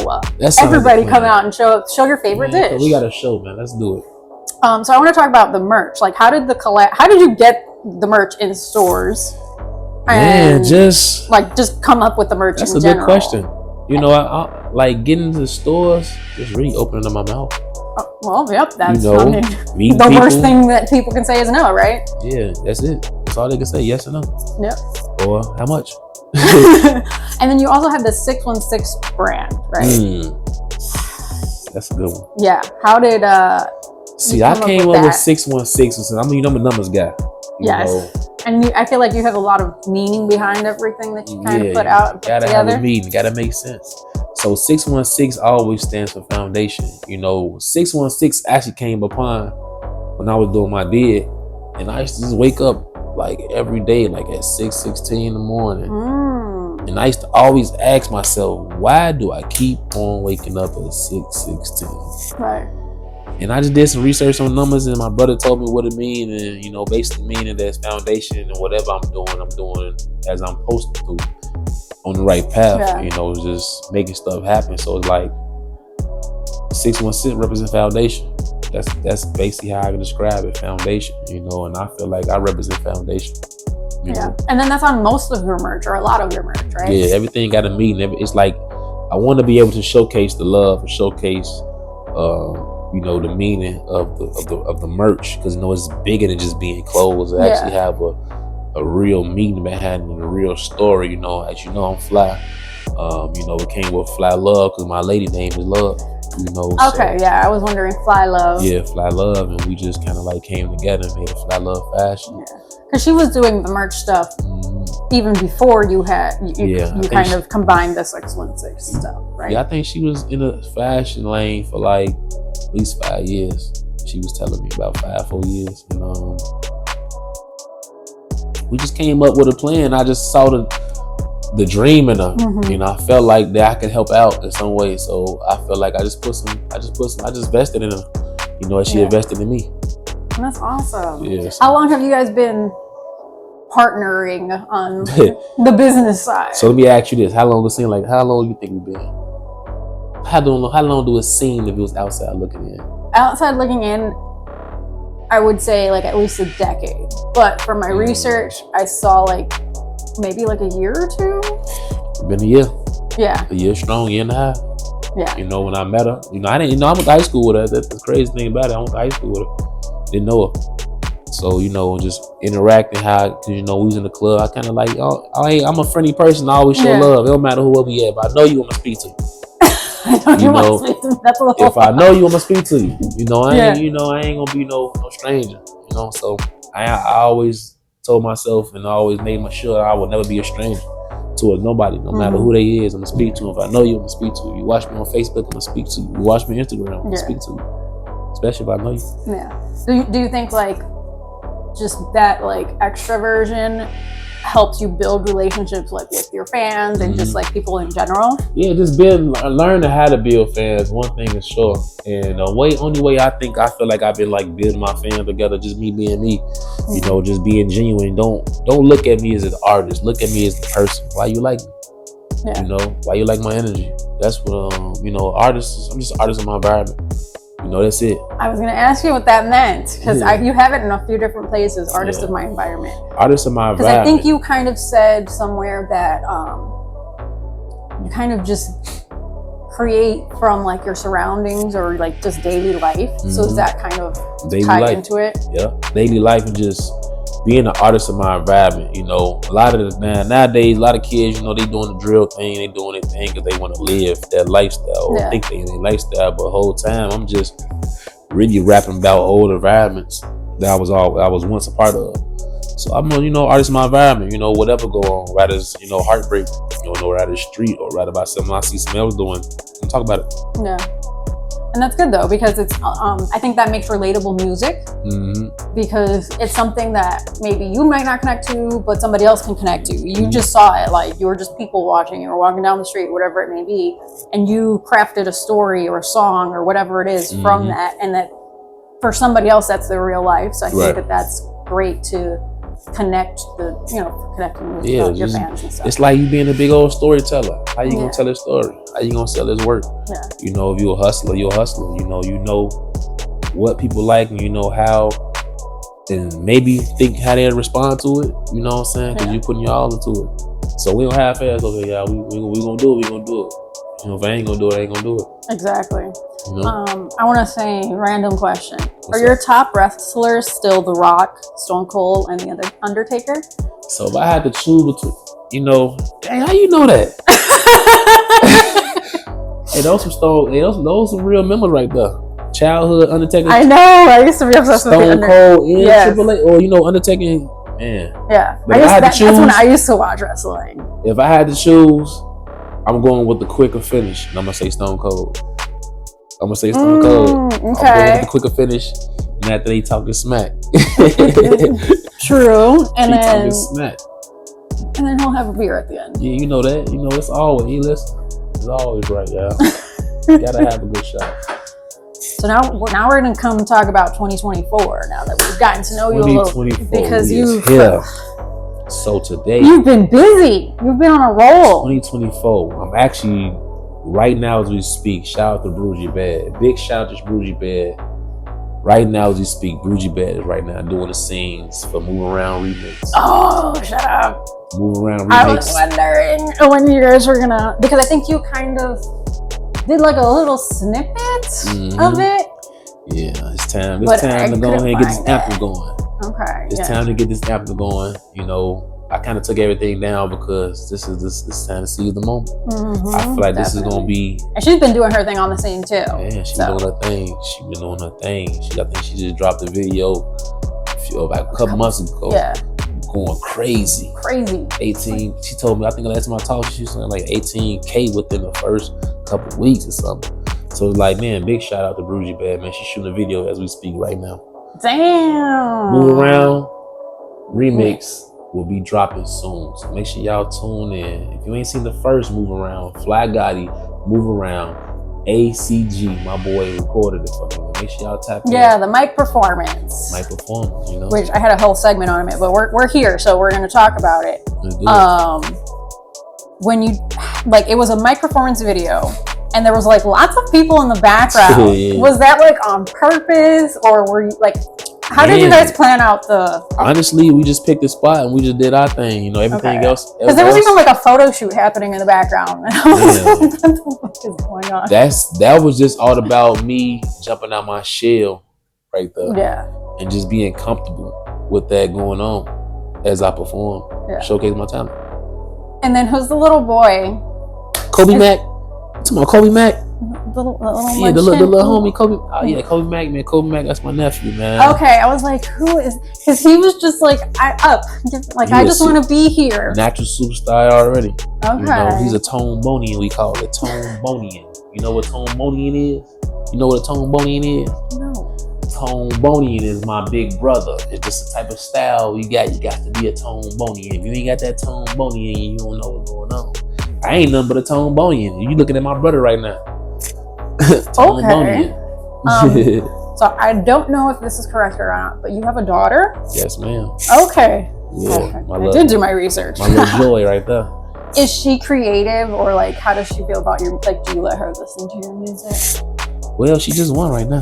Everybody come out and show your favorite dish. We got a show, man. Let's do it. So I want to talk about the merch. Like, how did you get the merch in stores? Man, just come up with the merch. That's a good question. You know, I like getting to the stores, just really opening up my mouth. Well, yep, that's the worst thing that people can say is no, right? Yeah, that's it. That's all they can say, yes or no. Yep. Or how much? And then you also have the 616 brand, right? That's a good one. Yeah. How did see, I came up with 616. I'm a numbers guy. Yes. And I feel like you have a lot of meaning behind everything that you kind of put out gotta together. Have a meaning. Gotta make sense. So 616 always stands for foundation. You know, 616 actually came upon when I was doing my bid, and I used to just wake up like every day, like at 6:16 in the morning. And I used to always ask myself, why do I keep on waking up at 6:16? Right. And I just did some research on numbers, and my brother told me what it means, and you know, basically meaning that's foundation, and whatever I'm doing as I'm supposed to do, on the right path. Yeah. You know, just making stuff happen. So it's like 616 represents foundation. That's basically how I can describe it, foundation. You know, and I feel like I represent foundation. You know? And then that's on most of your merch, or a lot of your merch, right? Yeah, everything got a meaning. It's like I want to be able to showcase the love, and showcase you know, the meaning of the merch, because you know it's bigger than just being clothes. It actually have a real meaning behind it, and a real story. You know, as you know, I'm fly. You know, it came with Fly Love because my lady name is Love. You know. Okay, so, I was wondering Fly Love. Yeah, Fly Love, and we just kind of like came together and made a Fly Love fashion. Yeah, because she was doing the merch stuff even before you kind of combined the 616 stuff, right? Yeah, I think she was in a fashion lane for like at least 5 years. She was telling me about 4 years. And we just came up with a plan. I just saw the dream in her. You know, I felt like that I could help out in some way. So I felt like I just vested in her. You know, and she invested in me. That's awesome. Yeah, so. How long have you guys been partnering on the business side? So let me ask you this: how long do you think we've been? How long do it seem if it was outside looking in? Outside looking in, I would say like at least a decade. But from my research, I saw like maybe like a year or two. Been a year. Yeah. A year strong, year and a half. Yeah. You know, when I met her, you know, I went to high school with her. That's the crazy thing about it. I went to high school with her. Didn't know her. So, you know, just interacting cause, you know, we was in the club. I kind of like, I'm a friendly person. I always show love. It don't matter who we at, but I know you want to speak to me. You know, if I know you, I'm gonna speak to you. You know, I ain't gonna be no stranger. You know, so I always told myself, and I always made sure I would never be a stranger to nobody, no matter who they is. I'm gonna speak to them. If I know you, I'm gonna speak to you. You watch me on Facebook, I'm gonna speak to you. You watch me on Instagram, I'm gonna speak to you. Especially if I know you. Yeah. Do you think like just that like extroversion helps you build relationships like with your fans and just like people in general? Yeah, just learning how to build fans. One thing is sure, and only way I feel like I've been like building my fans together, just me being me, you know, just being genuine. Don't look at me as an artist. Look at me as the person. Why you like me? Yeah. You know, why you like my energy? That's what you know. Artists. I'm just an artist in my environment. You know, that's it. I was going to ask you what that meant, because you have it in a few different places. Artist of my environment. Artist of my environment. Because I think you kind of said somewhere that you kind of just create from like your surroundings or like just daily life. So is that kind of tied into it? Yeah, daily life and just being an artist of my environment. You know, a lot of nowadays, a lot of kids, you know, they doing the drill thing, they doing their thing because they want to live that lifestyle or think they in their lifestyle. But the whole time, I'm just really rapping about old environments that I was once a part of. So I'm a, you know, artist of my environment. You know, whatever go on, whether it's, you know, heartbreak, you know, write the street or write about something I see someone else doing, and talk about it. Yeah. And that's good though, because it's I think that makes relatable music, because it's something that maybe you might not connect to, but somebody else can connect to. You just saw it, like you were just people watching, you were walking down the street, whatever it may be, and you crafted a story or a song or whatever it is from that, and that for somebody else that's their real life. So I think that that's great to connecting with your fans and stuff. It's like you being a big old storyteller. How you gonna tell his story? How you gonna sell his work? Yeah. You know, if you're a hustler, you're a hustler. You know what people like, and you know how, and maybe think how they respond to it. You know what I'm saying? Because you putting your all into it. So we don't have fast over here, y'all. We gonna do it. We gonna do it. You know, if I ain't gonna do it, I ain't gonna do it. Exactly. You know? I want to say, random question. Are your top wrestlers still The Rock, Stone Cold, and the Undertaker? So if I had to choose between, you know, dang, how you know that? Hey, those some real memories right there. Childhood Undertaker. I know. I used to be obsessed with Stone Cold and Triple H, or you know, Undertaker. Man. Yeah. That's when I used to watch wrestling. If I had to choose, I'm going with the quicker finish, and I'm gonna say Stone Cold. I'm gonna say Stone Cold. Okay. I'm going with the quicker finish, and after they talking smack. True. And then talking smack. And then he'll have a beer at the end. Yeah, you know that. You know, it's always right, yeah. Gotta have a good shot. So now we're gonna come talk about 2024. Now that we've gotten to know you a little, because So today you've been busy. You've been on a roll. 2024. I'm actually right now as we speak. Shout out to Brugy Bad. Big shout out to Brugy Bad. Right now as we speak, Brugy Bad is right now doing the scenes for Move Around Remix. Oh, shut up. Move Around Remix. I was wondering when you guys were gonna, because I think you kind of did like a little snippet of it. Yeah, it's time. It's time to go ahead and get this anthem going. Okay. It's time to get this anthem going. You know, I kind of took everything down because this time to seize the moment. I feel like this is gonna be. And she's been doing her thing on the scene too. Yeah, she's doing her thing. I think she just dropped a video about a couple months ago. Yeah. Going crazy. 18. She told me, I think the last time I talked, she was saying like 18K within the first couple of weeks or something. So like, man, big shout out to Brugy Bad, man. She's shooting a video as we speak right now. Damn. Move Around Remix will be dropping soon. So make sure y'all tune in. If you ain't seen the first Move Around, Fly Goddy, Move Around, ACG, my boy recorded it for me. Make sure y'all tap in. Yeah, the mic performance. You know. Which I had a whole segment on it, but we're here, so we're gonna talk about it. Let's do it. When you it was a mic performance video, and there was like lots of people in the background. Yeah. Was that like on purpose, or were you like? How did you guys plan out the? Honestly, we just picked a spot and we just did our thing. You know, everything else. Because there was even like a photo shoot happening in the background. And I was like, what the fuck is going on? That was just all about me jumping out my shell right there. Yeah. And just being comfortable with that going on as I perform. Yeah. Showcase my talent. And then who's the little boy? Kobe Mack. Talking about Kobe Mack. The little homie Kobe. Oh yeah, Kobe Mack, man. Kobe Mack, that's my nephew, man. Okay, I was like, who is? Because he was just like, I just want to be here. Natural superstar already. Okay. You know, he's a Tone-Bonian, we call it. Tone-Bonian. You know what Tone-Bonian is? You know what a Tone-Bonian is? No. Tone Bonian is my big brother. It's just the type of style you got. You got to be a Tone Bonian. If you ain't got that Tone Bonian, you don't know what's going on. I ain't nothing but a Tone Bonian. You looking at my brother right now. Tone Bonian. So I don't know if this is correct or not, but you have a daughter? Yes, ma'am. Okay. Yeah, okay. I did do my research. My little joy right there. Is she creative, or like how does she feel about your, like, do you let her listen to your music? Well, she just won right now.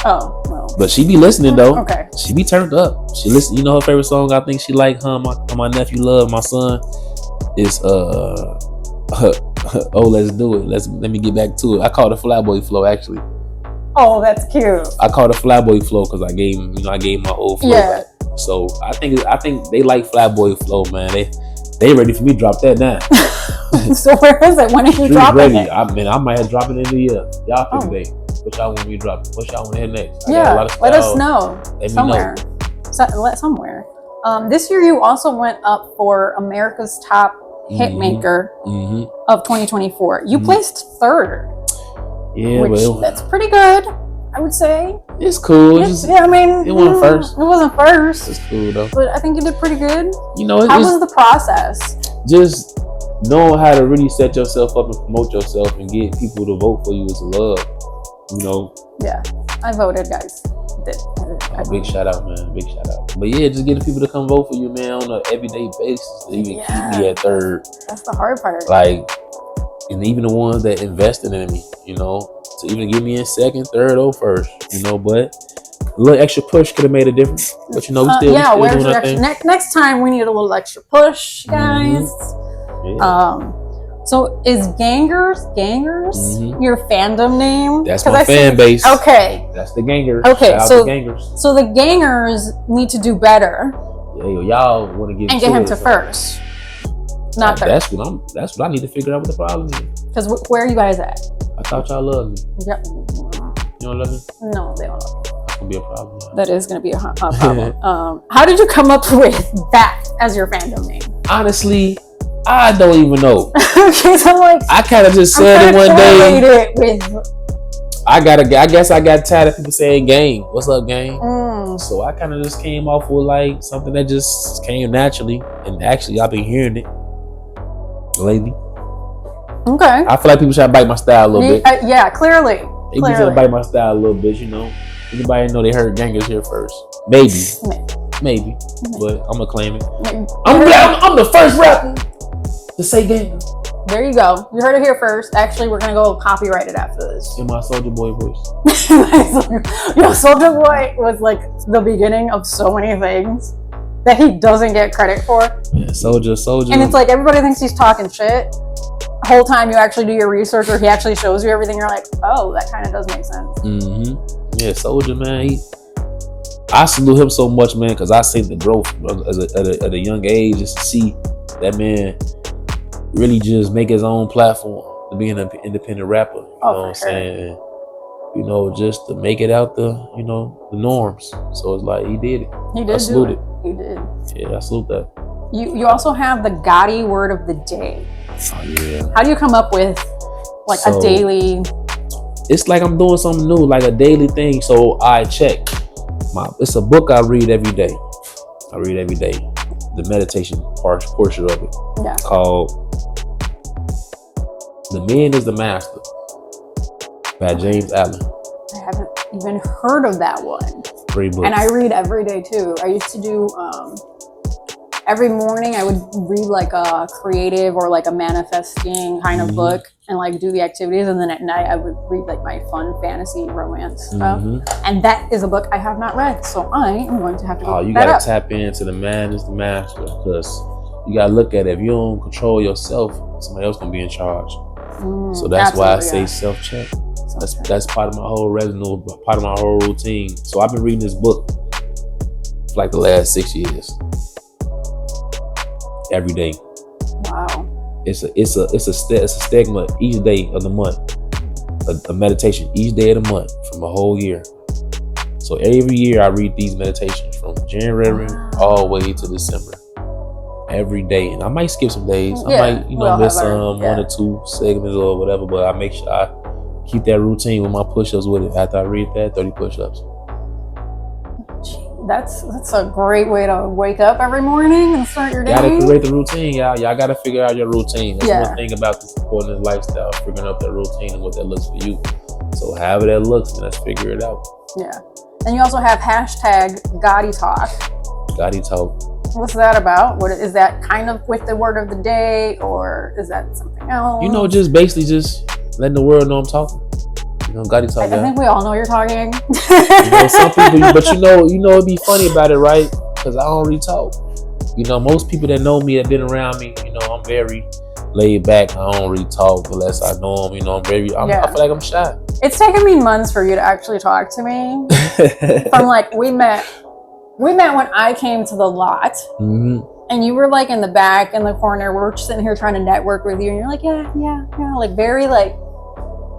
Oh, well. But she be listening though. Okay. She be turned up. She listen. You know her favorite song? I think she like my nephew love my son is oh let's do it. Let me get back to it. I call it a Flyboy flow actually. Oh, that's cute. I call it a Flyboy flow because I gave my old flow back. So I think they like Flyboy flow, man. They ready for me to drop that now. So where is it? When are you dropping it? I might have dropped it in the year. Y'all pick a date. What y'all want me to drop? What y'all want to hear next? Let us know. Somewhere. Somewhere. This year you also went up for America's Top Hitmaker of 2024. You placed third. Yeah, that's pretty good, I would say. It's cool. I mean, it wasn't first. It wasn't first. It's cool though. But I think you did pretty good. You know, how was the process? Just knowing how to really set yourself up and promote yourself and get people to vote for you is love. You know. Yeah, I voted, guys. Big shout out, man. Big shout out. But yeah, just getting people to come vote for you, man, on an everyday basis to even keep me at third. That's the hard part. Like, and even the ones that invested in me, you know, to even get me in second, third, or first, you know, but a little extra push could have made a difference. But you know, we still where's doing your our thing. Next time we need a little extra push, guys. So is Gangers your fandom name? That's my fan base. Okay. That's the Gangers. Okay, Shout out to Gangers. So the Gangers need to do better. Yeah, y'all want to get him to first. Not third. That's what I need to figure out what the problem is. Because where are you guys at? I thought y'all loved me. Yep. You don't love me? No, they don't love me. That's gonna be a problem. That is gonna be a problem. How did you come up with that as your fandom name? Honestly, I don't even know. Okay, so like I kind of just said it one day. I guess I got tired of people saying "gang." What's up, gang? So I kind of just came off with like something that just came naturally, and actually I've been hearing it lately. Okay. I feel like people try to bite my style a little bit. Yeah, clearly. They be trying to bite my style a little bit, you know. Anybody know they heard Gangers here first? Maybe. But I'm gonna claim it. I'm the first rapper to say gang. There you go. You heard it here first. Actually, we're gonna go copyright it after this. In my Soulja Boy voice. Yo, Soulja Boy was like the beginning of so many things that he doesn't get credit for. Yeah, Soulja. And it's like everybody thinks he's talking shit. The whole time you actually do your research, or he actually shows you everything, you're like, oh, that kind of does make sense. Yeah, Soulja, man. I salute him so much, man, because I seen the growth at a young age, just to see that man really just make his own platform to be an independent rapper. You know what I'm saying? You know, just to make it out the norms. So it's like he did it. He did. I salute it. He did. Yeah, I salute that. You also have the Goddy word of the day. Oh yeah. How do you come up with like a daily? It's like I'm doing something new, like a daily thing. So I check. It's a book I read every day. The meditation portion of it. Yeah. Called "The Man Is the Master" by James Allen. I haven't even heard of that one. Great book. And I read every day too. I used to do every morning I would read like a creative or like a manifesting kind of book and like do the activities, and then at night I would read like my fun fantasy romance stuff. And that is a book I have not read, so I am going to have to go you gotta tap into the man is the master, because you gotta look at it. If you don't control yourself, somebody else gonna be in charge. So that's why I say self-check. That's part of my whole revenue, part of my whole routine. So I've been reading this book for like the last 6 years. Every day. Wow. It's a stigma each day of the month. A meditation each day of the month from a whole year. So every year I read these meditations from January all the way to December. Every day. And I might skip some days. I might, miss some 1 or 2 segments or whatever, but I make sure I keep that routine with my push-ups with it. After I read that, 30 push-ups. That's a great way to wake up every morning and start your day. Gotta create the routine, y'all. Y'all gotta figure out your routine. That's one thing about this supporting this lifestyle, figuring out that routine and what that looks for you. So however that looks, let's figure it out. Yeah. And you also have hashtag Goddy Talk. Goddy Talk. What's that about? What is that kind of with the word of the day, or is that something else? You know, just basically just letting the world know I'm talking. You know, Goddy Talk. I think we all know you're talking. You know, some people, but you know, it'd be funny about it, right? Because I don't really talk. You know, most people that know me, that been around me, you know, I'm very laid back. I don't really talk unless I know them. You know, I feel like I'm shy. It's taken me months for you to actually talk to me. From like, we met when I came to the lot, and you were like in the back in the corner. We're just sitting here trying to network with you, and you're like, yeah, like very like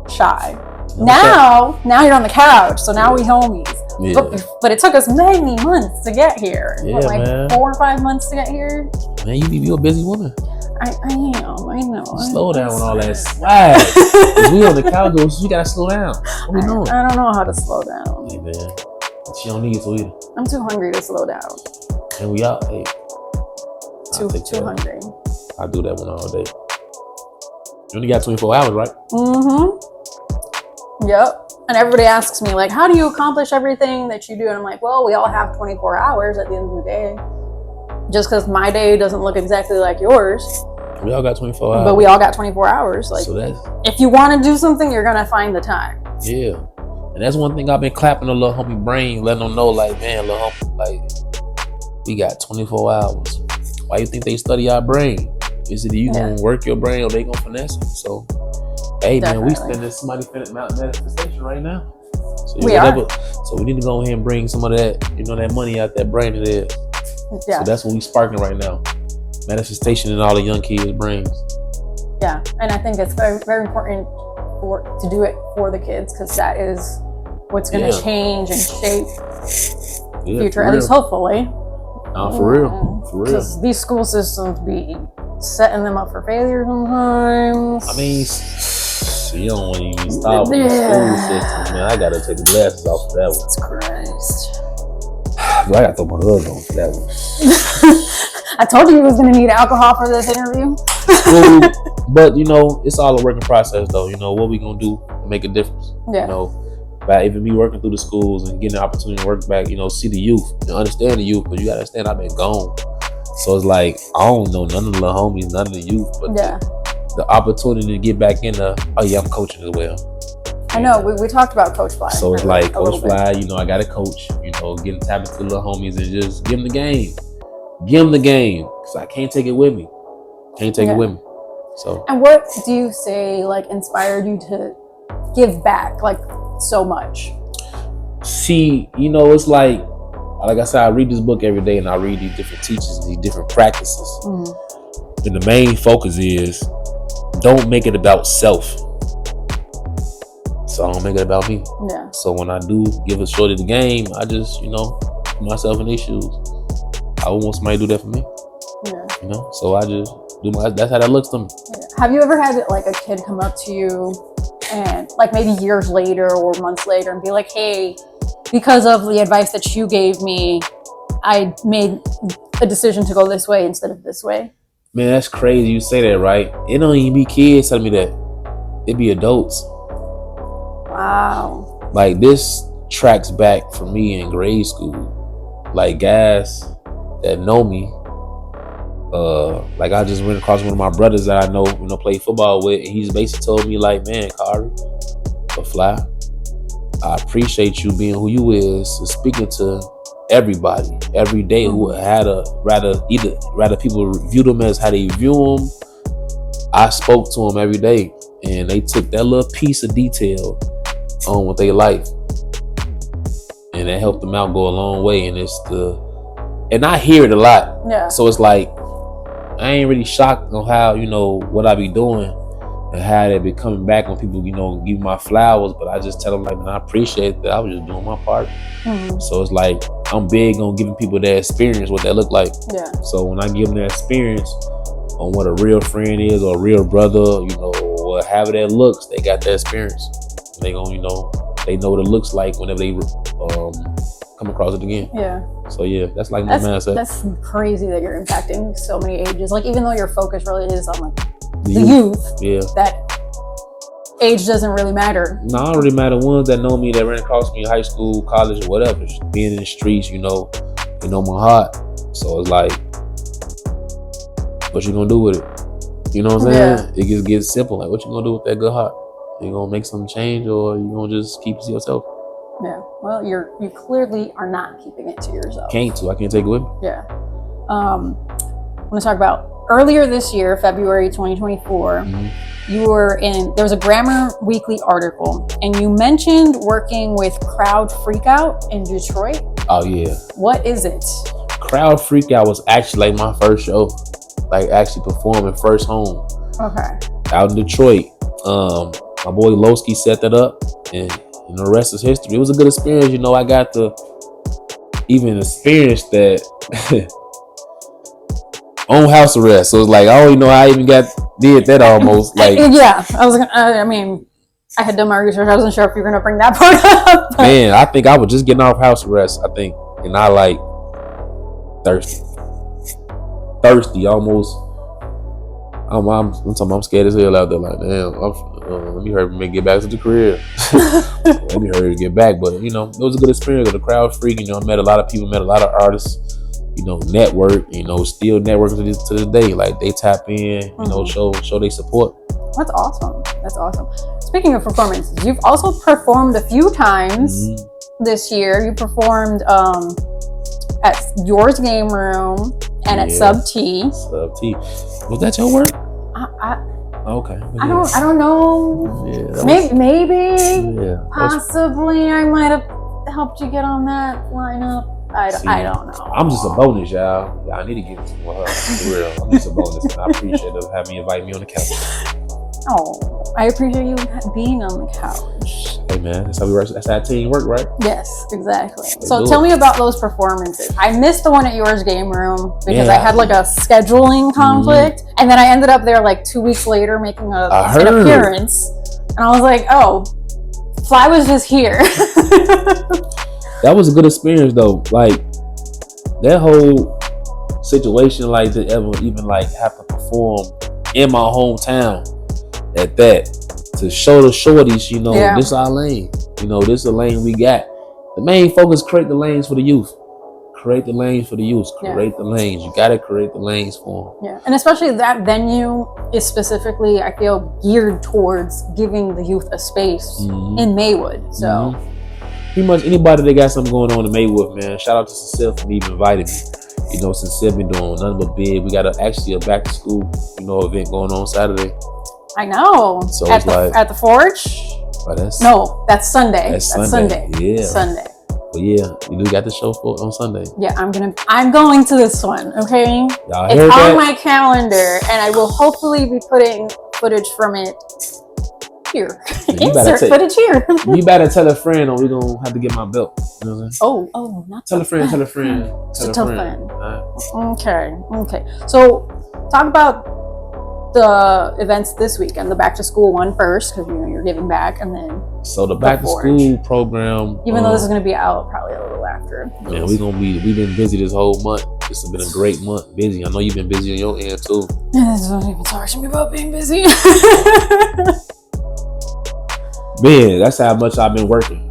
shy. Now you're on the couch, so now we homies. Yeah. But it took us many months to get here. Yeah, man. 4 or 5 months to get here. Man, you a busy woman. I know. Slow down with all that swag. We on the couch, so you gotta slow down. What we doing? I don't know how to slow down. Hey, man. She don't need to either. I'm too hungry to slow down. And we out. Hey. Too hungry. I do that one all day. You only got 24 hours, right? Yep. And everybody asks me, like, how do you accomplish everything that you do? And I'm like, well, we all have 24 hours at the end of the day. Just because my day doesn't look exactly like yours. We all got 24 hours. But we all got 24 hours. Like, so if you want to do something, you're going to find the time. Yeah. And that's one thing I've been clapping the little homie brain, letting them know, like, man, little homie, like, we got 24 hours. Why you think they study our brain? Is it you going to work your brain or they going to finesse it? So, hey, man, we spending somebody manifestation right now. So we are. So we need to go ahead and bring some of that, you know, that money out that brain it is. Yeah. So that's what we sparking right now. Manifestation in all the young kids' brains. Yeah, and I think it's very, very important to do it for the kids, because that is what's going to change and shape the future, at least hopefully. For real. Because these school systems be setting them up for failure sometimes. I mean, you don't want to even stop with the school system, man. I got to take the glasses off for that one. Jesus Christ. Well, I got to throw my hood on for that one. I told you was going to need alcohol for this interview. But, you know, it's all a working process, though. You know, what we going to do to make a difference. Yeah. You know, by even me working through the schools and getting the opportunity to work back, you know, see the youth and understand the youth. But you got to understand I've been gone. So it's like, I don't know none of the little homies, none of the youth. But the opportunity to get back in I'm coaching as well. I know, we talked about Coach Fly. So it's like, Coach Fly, you know, I got to coach, you know, getting tapped into the little homies and just give them the game. Give them the game, because I can't take it with me. Can't take it with me. So. And what do you say, like, inspired you to give back, like, so much? See, you know, it's like I said, I read this book every day and I read these different teachings, these different practices. And the main focus is, don't make it about self. So I don't make it about me. Yeah. So when I do give a shorty the game, I just, you know, put myself in these shoes. I would want somebody to do that for me. Yeah. You know, so I just do that's how that looks to me. Yeah. Have you ever had like a kid come up to you and like maybe years later or months later and be like, hey, because of the advice that you gave me, I made a decision to go this way instead of this way? Man, that's crazy you say that, right? It don't even be kids telling me that. It be adults. Wow. Like, this tracks back for me in grade school. Like, guys that know me, like I just went across one of my brothers that I know, you know, play football with, and he's basically told me like, man, Kari, but Fly, I appreciate you being who you is and speaking to everybody every day who had a rather people view them as how they view them. I spoke to them every day, and they took that little piece of detail on with their life, and it helped them out go a long way. And I hear it a lot. Yeah. So it's like, I ain't really shocked on how, you know, what I be doing and how they be coming back when people, you know, give me my flowers. But I just tell them like, man, I appreciate that. I was just doing my part. So it's like, I'm big on giving people that experience, what that look like. Yeah. So when I give them that experience on what a real friend is or a real brother, you know, or however that looks, they got that experience. They gonna, you know, they know what it looks like whenever they come come across it again. Yeah. So yeah, that's like my mindset. That's crazy that you're impacting so many ages. Like even though your focus really is on like the youth, yeah, that age doesn't really matter. No, it don't really matter. Ones that know me, that ran across me in high school, college, or whatever. Just being in the streets, you know my heart. So it's like, what you gonna do with it? You know what I'm saying? It just gets simple. Like, what you gonna do with that good heart? You gonna make some change, or you gonna just keep it to yourself? Yeah. Well, you clearly are not keeping it to yourself. I can't take it with me. Yeah. I want to talk about earlier this year, February 2024. You were there was a Grammar Weekly article, and you mentioned working with Crowd Freakout in Detroit. Oh yeah. What is it? Crowd Freakout was actually like my first show, like actually performing first home. Okay. Out in Detroit. My boy Lowski set that up, and the rest is history. It was a good experience. You know, I got to even experience that on house arrest. So it's like, I don't even know how I even did that almost. Like, yeah, I mean, I had done my research. I wasn't sure if you were gonna bring that part up. But. Man, I think I was just getting off house arrest. I think, and I like thirsty almost. I'm talking. I'm scared as hell out there. Like, damn, let me hurry me get back to the crib. Let me hurry to get back. But it was a good experience with the Crowd Freak. I met a lot of people, met a lot of artists. Network. Still networking to this day. Like they tap in. Show they support. That's awesome. Speaking of performances, you've also performed a few times this year. You performed at Yours Game Room and at Sub T. Was that your work? Okay. I don't know. Yeah, maybe. Possibly, I might have helped you get on that lineup. I don't know. I'm just a bonus, y'all. Y'all need to give it to her. For real. I'm just a bonus, and I appreciate them having invite me on the couch. Oh, I appreciate you being on the couch. Hey man, that's how we work. That's how team work, right? Yes, exactly. So tell me about those performances. I missed the one at Yours Game Room because I had like a scheduling conflict, and then I ended up there like 2 weeks later making an appearance, and I was like, oh, Fly was just here. That was a good experience though. Like that whole situation, like to ever even like have to perform in my hometown at that, to show the shorties, this is our lane. This is the lane we got. The main focus, create the lanes for the youth. Create the lanes for the youth. Create the lanes. You gotta create the lanes for them. Yeah, and especially that venue is specifically, I feel, geared towards giving the youth a space in Maywood. So pretty much anybody that got something going on in Maywood, man. Shout out to Cecile for even inviting me. Cecile been doing nothing but big. We got actually a back to school, event going on Saturday. I know. So at the Forge. Oh, that's Sunday. That's Sunday. Yeah. Sunday. But yeah, you do got the show on Sunday. Yeah, I'm going to this one. Okay. Y'all it's on my calendar, and I will hopefully be putting footage from it. Here. Insert footage here. You better tell a friend or we're going to have to get my belt. You know what I'm saying? Oh, not tell a friend. Tell a friend. Okay. So talk about the events this weekend, the back to school one first, because you're giving back, and then so the back to school program. Even though this is going to be out probably a little after. Man, we've been busy this whole month. This has been a great month. Busy. I know you've been busy on your end too. Don't even talk to me about being busy. Man, that's how much I've been working.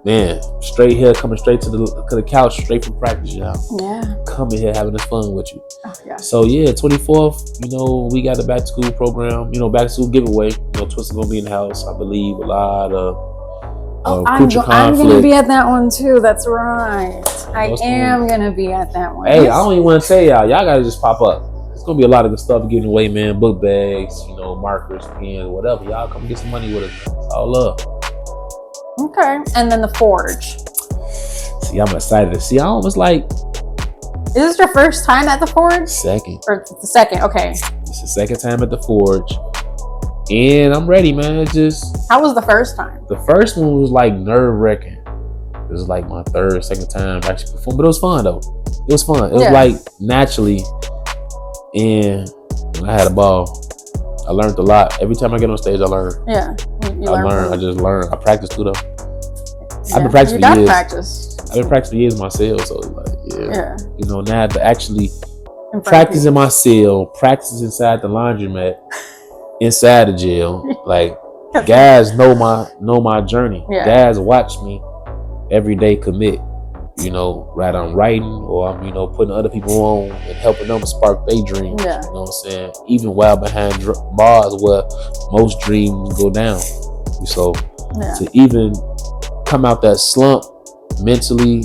Man, straight here, coming straight to the couch, straight from practice, y'all. Yeah. Coming here, having this fun with you. Oh, yeah. So yeah, 24th, we got the back to school program, back to school giveaway. Twister's gonna be in the house, I believe. A lot of I'm gonna be at that one too. That's right. I am gonna be at that one. Hey, I don't even want to tell y'all gotta just pop up. It's gonna be a lot of good stuff giving away, man. Book bags, markers, pens, whatever. Y'all come get some money with us. It's all love. Okay. And then the Forge. See, I'm excited to see. I almost like. Is this your first time at the Forge? Second. Or it's the second? Okay. It's the second time at the Forge, and I'm ready, man. How was the first time? The first one was like nerve-wracking. It was like my second time actually performing, but it was fun though. It was fun. It was like naturally. And I had a ball. I learned a lot. Every time I get on stage, I learn. Yeah, I learn. I just learn. I practice too, though. Yeah. I've been practicing for years. Practice. I've been practicing years in my cell, so it's like, Yeah. you know, now to actually In front of practice people. in my cell, practice inside the laundromat, inside the jail. Like, guys know my journey. Yeah. Guys watch me every day commit. You know, right? I'm writing, or I'm, you know, putting other people on and helping them spark their dreams. Yeah. You know what I'm saying? Even while behind bars, where most dreams go down. So to even come out that slump mentally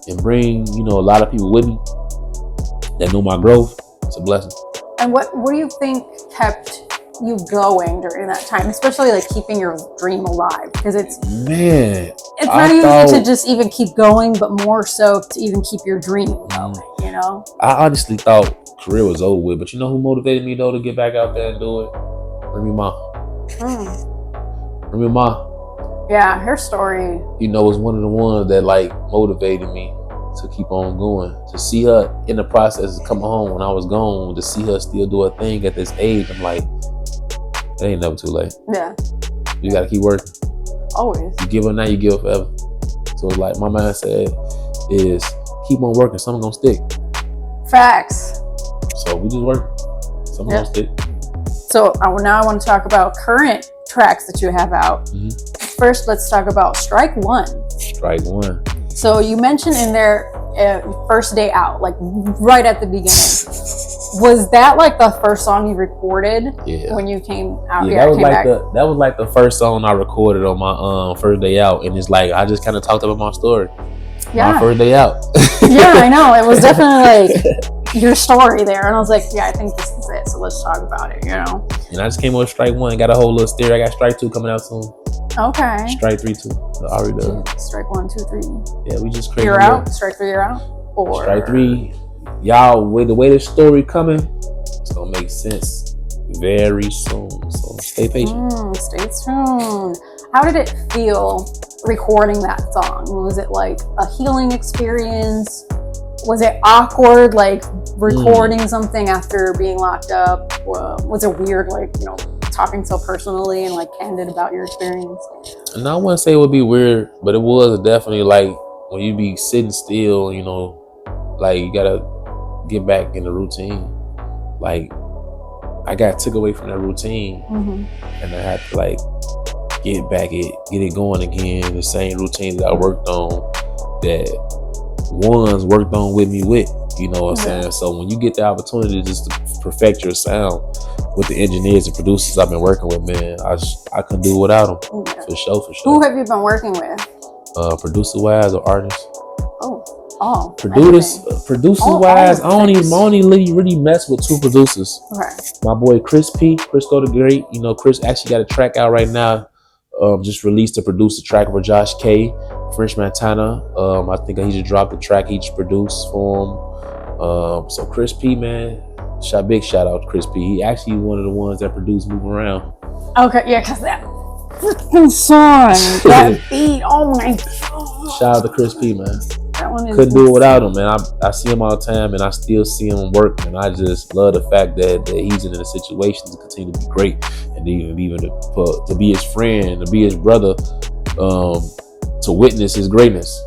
and bring, you know, a lot of people with me that know my growth, it's a blessing. And what do you think kept you going during that time, especially like keeping your dream alive? Because it's not easy to just even keep going, but more so to even keep your dream going, you know? I honestly thought career was over with, but you know who motivated me though to get back out there and do it? Remy Ma. Remy Ma. Yeah, her story. You know, was one of the ones that like motivated me to keep on going. To see her in the process of coming home when I was gone, to see her still do her thing at this age, I'm like, it ain't never too late. Yeah. You gotta keep working. Always. You give up now, you give up forever. So like my mindset is keep on working, something gonna stick. Facts. So we just work, something gonna stick. So now I want to talk about current tracks that you have out. First, let's talk about Strike One. Strike One. So you mentioned in there first day out, like right at the beginning. Was that like the first song you recorded when you came out? Yeah, that was like the first song I recorded on my first day out, and it's like I just kind of talked about my story. Yeah. My first day out. Yeah, I know. It was definitely like your story there, and I was like, yeah, I think this is it. So let's talk about it, you know. And I just came up with Strike One, got a whole little theory. I got Strike Two coming out soon. Okay. Strike 3 too. Already done. Strike 1, 2, 3. Yeah, we just created. You're out. Strike 3, you're out. Or Strike 3, y'all. The way this story coming, it's gonna make sense very soon. So stay patient. Stay tuned. How did it feel recording that song? Was it like a healing experience? Was it awkward, like recording something after being locked up? Was it weird, like, you know, talking so personally and like candid about your experience? And I wouldn't say it would be weird, but it was definitely like when you be sitting still, you know, like you gotta get back in the routine. Like I got took away from that routine, and I had to like get it going again. The same routine that I worked on, that ones worked on with me with. You know what I'm saying? So when you get the opportunity just to perfect your sound with the engineers and producers I've been working with, man, I couldn't do it without them. For sure. Who have you been working with? Producer wise or artists? Producers wise, I only really mess with two producers. Okay. My boy Chris the Great. You know, Chris actually got a track out right now. Just released to produce a track for Josh K, French Montana. I think he just dropped the track he just produced for him. So Chris P, man, big shout out to Chris P. He actually one of the ones that produced Move Around. Okay, yeah, cause that freaking song, that beat, oh my god. Shout out to Chris P, man. That one is couldn't do it without him, man. I see him all the time, and I still see him work, and I just love the fact that he's in a situation to continue to be great, and even to be his friend, to be his brother, to witness his greatness,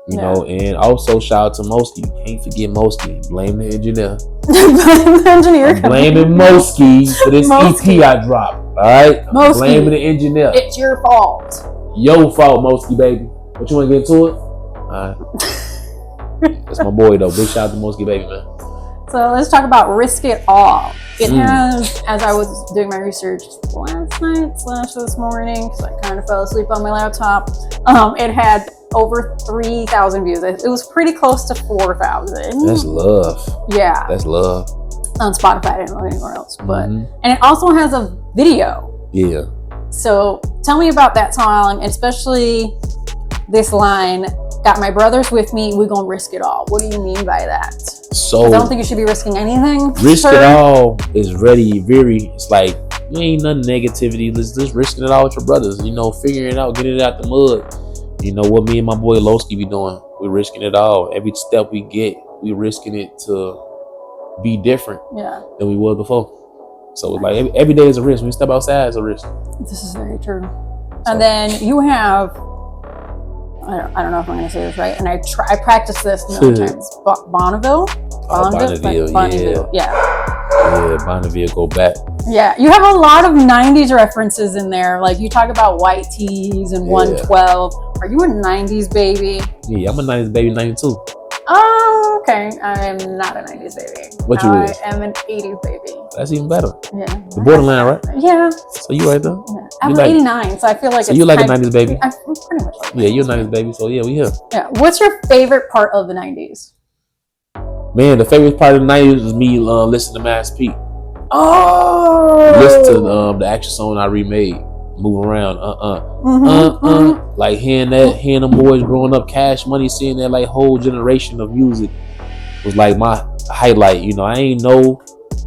you know. And also shout out to Mosky. You can't forget Mosky. Blame the engineer. Blame the engineer. I'm blaming Mosky for this EP I dropped. All right, Mosky, blaming the engineer. It's your fault. Your fault, Mosky, baby. What you want to get into it? All right. That's my boy though. Big shout out to Mosky baby, man. So let's talk about Risk It All. It has, as I was doing my research last night / this morning, because I kind of fell asleep on my laptop, it had over 3,000 views. It was pretty close to 4,000. That's love. Yeah. That's love. On Spotify, I didn't know anywhere else. But and it also has a video. Yeah. So tell me about that song, especially this line, got my brothers with me, we gonna risk it all. What do you mean by that? So I don't think you should be risking anything. Risk it all is it's like, you ain't nothing negativity. Let's just risking it all with your brothers, you know, figuring it out, getting it out the mud. You know what me and my boy Lowski be doing? We're risking it all. Every step we get, we risking it to be different than we were before. So it's like every day is a risk. When you step outside, it's a risk. This is very true. And then you have I don't know if I'm going to say this right, and I practiced this a million times. Bonneville? Bonneville, yeah. Yeah, Bonneville, go back. Yeah, you have a lot of 90s references in there. Like, you talk about white tees and 112. Are you a 90s baby? Yeah, I'm a 90s baby, 92. Oh, okay. I am not a 90s baby. What you is? I am an 80s baby. That's even better. Yeah. The borderline, right? Yeah. So you right there? Yeah. I'm 89, so I feel like so you like a 90s baby? I'm pretty much like you're a 90s baby, so yeah, we here. Yeah. What's your favorite part of the 90s? Man, the favorite part of the 90s was me listening to Mass P. Oh! Listen to the action song I remade. Move around, like hearing them boys growing up, Cash Money, seeing that like whole generation of music was like my highlight. You know, I ain't know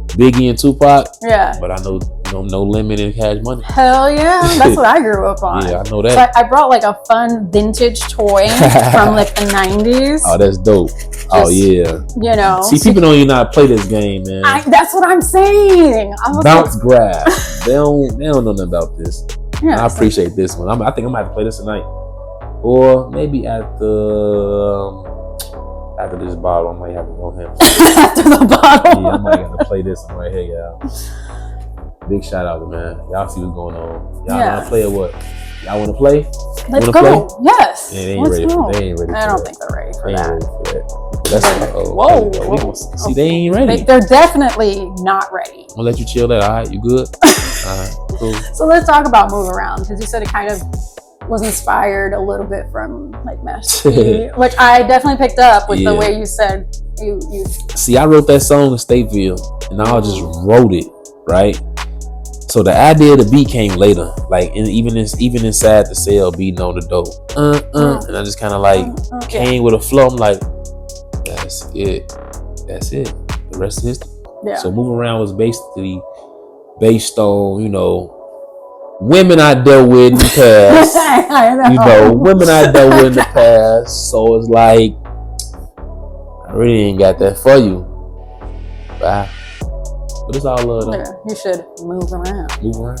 Biggie and Tupac, but I know No Limit and Cash Money. Hell yeah, that's what I grew up on. Yeah, I know that. So I brought like a fun vintage toy from like the 90s. Oh, that's dope. Oh yeah. You know, see, people don't even know how to play this game, man. That's what I'm saying. Bounce grab. They don't know nothing about this. Yeah, I appreciate this one. I think I'm gonna have to play this tonight, or maybe after this bottle, I might have to go him. After the bottle, yeah, I might have to play this one right here, y'all. Big shout out, man. Y'all see what's going on. Y'all want to play or what? Y'all want to play? Let's go. Play? Yes. Yeah, they ain't ready. They ain't ready. I don't think they're ready for that. Whoa. See, they ain't ready. They're definitely not ready. I'm gonna let you chill there. All right, you good? All right, cool. So let's talk about Move Around, because you said it kind of was inspired a little bit from like Master P, which I definitely picked up with the way you said you. See, I wrote that song in Stateville, and I just wrote it, right? So the idea of the beat came later, like even inside the cell, beating on the dope, and I just kind of like came with a flow. I'm like, that's it. The rest is history. Yeah. So Move Around was basically based on, women I dealt with in the past. I know. Women I dealt with in the past. So it's like, I really ain't got that for you. Bye. But it's all love though. Yeah, you should move around. Move around.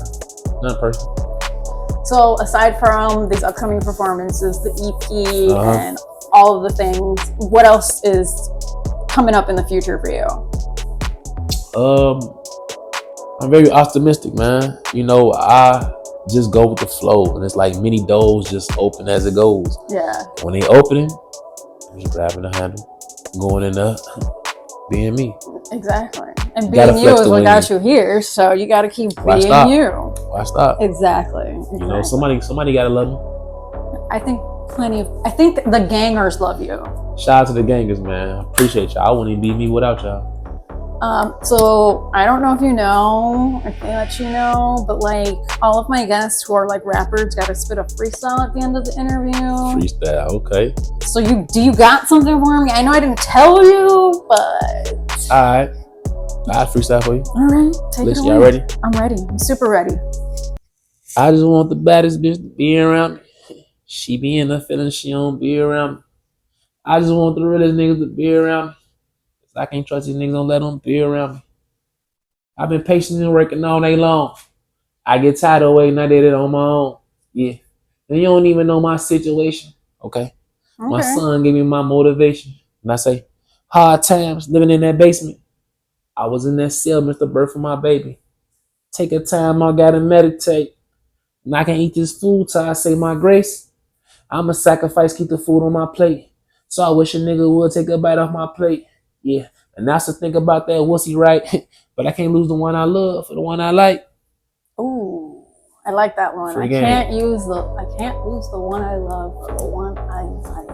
Nothing personal. So aside from these upcoming performances, the EP and all of the things, what else is coming up in the future for you? I'm very optimistic, man. I just go with the flow, and it's like many doors just open as it goes. Yeah. When they opening, I'm just grabbing the handle, going in there, being me. Exactly. And being you is what got you here, so you got to keep being you. Why stop? Exactly. Somebody got to love me. I think the gangers love you. Shout out to the gangers, man. I appreciate y'all. I wouldn't even be me without y'all. So I don't know if you know, I can let you know, but like all of my guests who are like rappers got to spit a freestyle at the end of the interview. Freestyle, okay. So do you got something for me? I know I didn't tell you, but all right, I'll freestyle for you. All right, take it away. Y'all ready? I'm ready. I'm super ready. I just want the baddest bitch to be around me. She be in her feelings, she don't be around me. I just want the realest niggas to be around me. I can't trust these niggas, don't let them be around me. I've been patient and working all day long. I get tired of waiting, I did it on my own. Yeah. And you don't even know my situation. Okay. My son gave me my motivation. And I say, hard times living in that basement. I was in that cell, missed the birth of my baby. Take a time, I gotta meditate. And I can eat this food till I say my grace. I'ma sacrifice, keep the food on my plate. So I wish a nigga would take a bite off my plate. Yeah, and that's to think about that wussy, right? But I can't lose the one I love for the one I like. Ooh, I like that one. I can't lose the one I love for the one I like.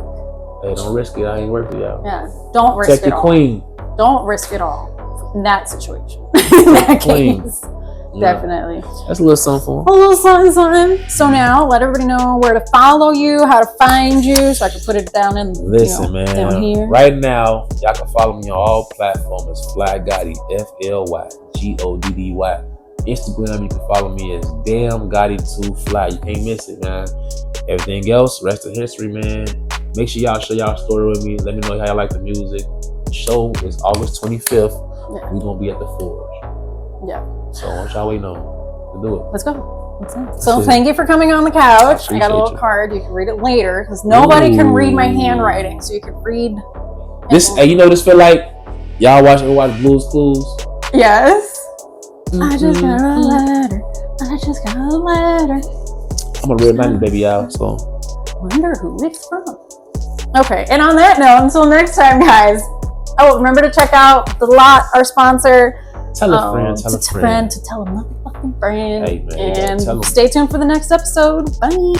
Hey, don't risk it. I ain't worth it, y'all. Yeah, don't risk it all. Queen. Don't risk it all in that situation. In that case. Definitely. That's a little something for them. A little something. So now, let everybody know where to follow you, how to find you, so I can put it down in. Listen, man. Down here. Right now, y'all can follow me on all platforms. Fly Goddy, FLY GODDY. Instagram, you can follow me as Damn Goddy2Fly. You can't miss it, man. Everything else, rest of history, man. Make sure y'all share y'all story with me. Let me know how y'all like the music. The show is August 25th. Yeah. We're gonna be at the Forge. Yeah. So what y'all waiting on? Let's do it. Let's go. That's it. So thank you for coming on the couch. I got a little card. You can read it later because nobody can read my handwriting, so you can read this. Hey, you know this feel like? Y'all watch Blue's Clues? Yes. I just got a letter. I just got a letter. I'm a real 90s baby, y'all. So wonder who it's from. Okay, and on that note, until next time, guys. Oh, remember to check out The Lot, our sponsor. Tell a friend, tell a friend. To tell a motherfucking friend. Hey, man, and stay tuned for the next episode. Bye.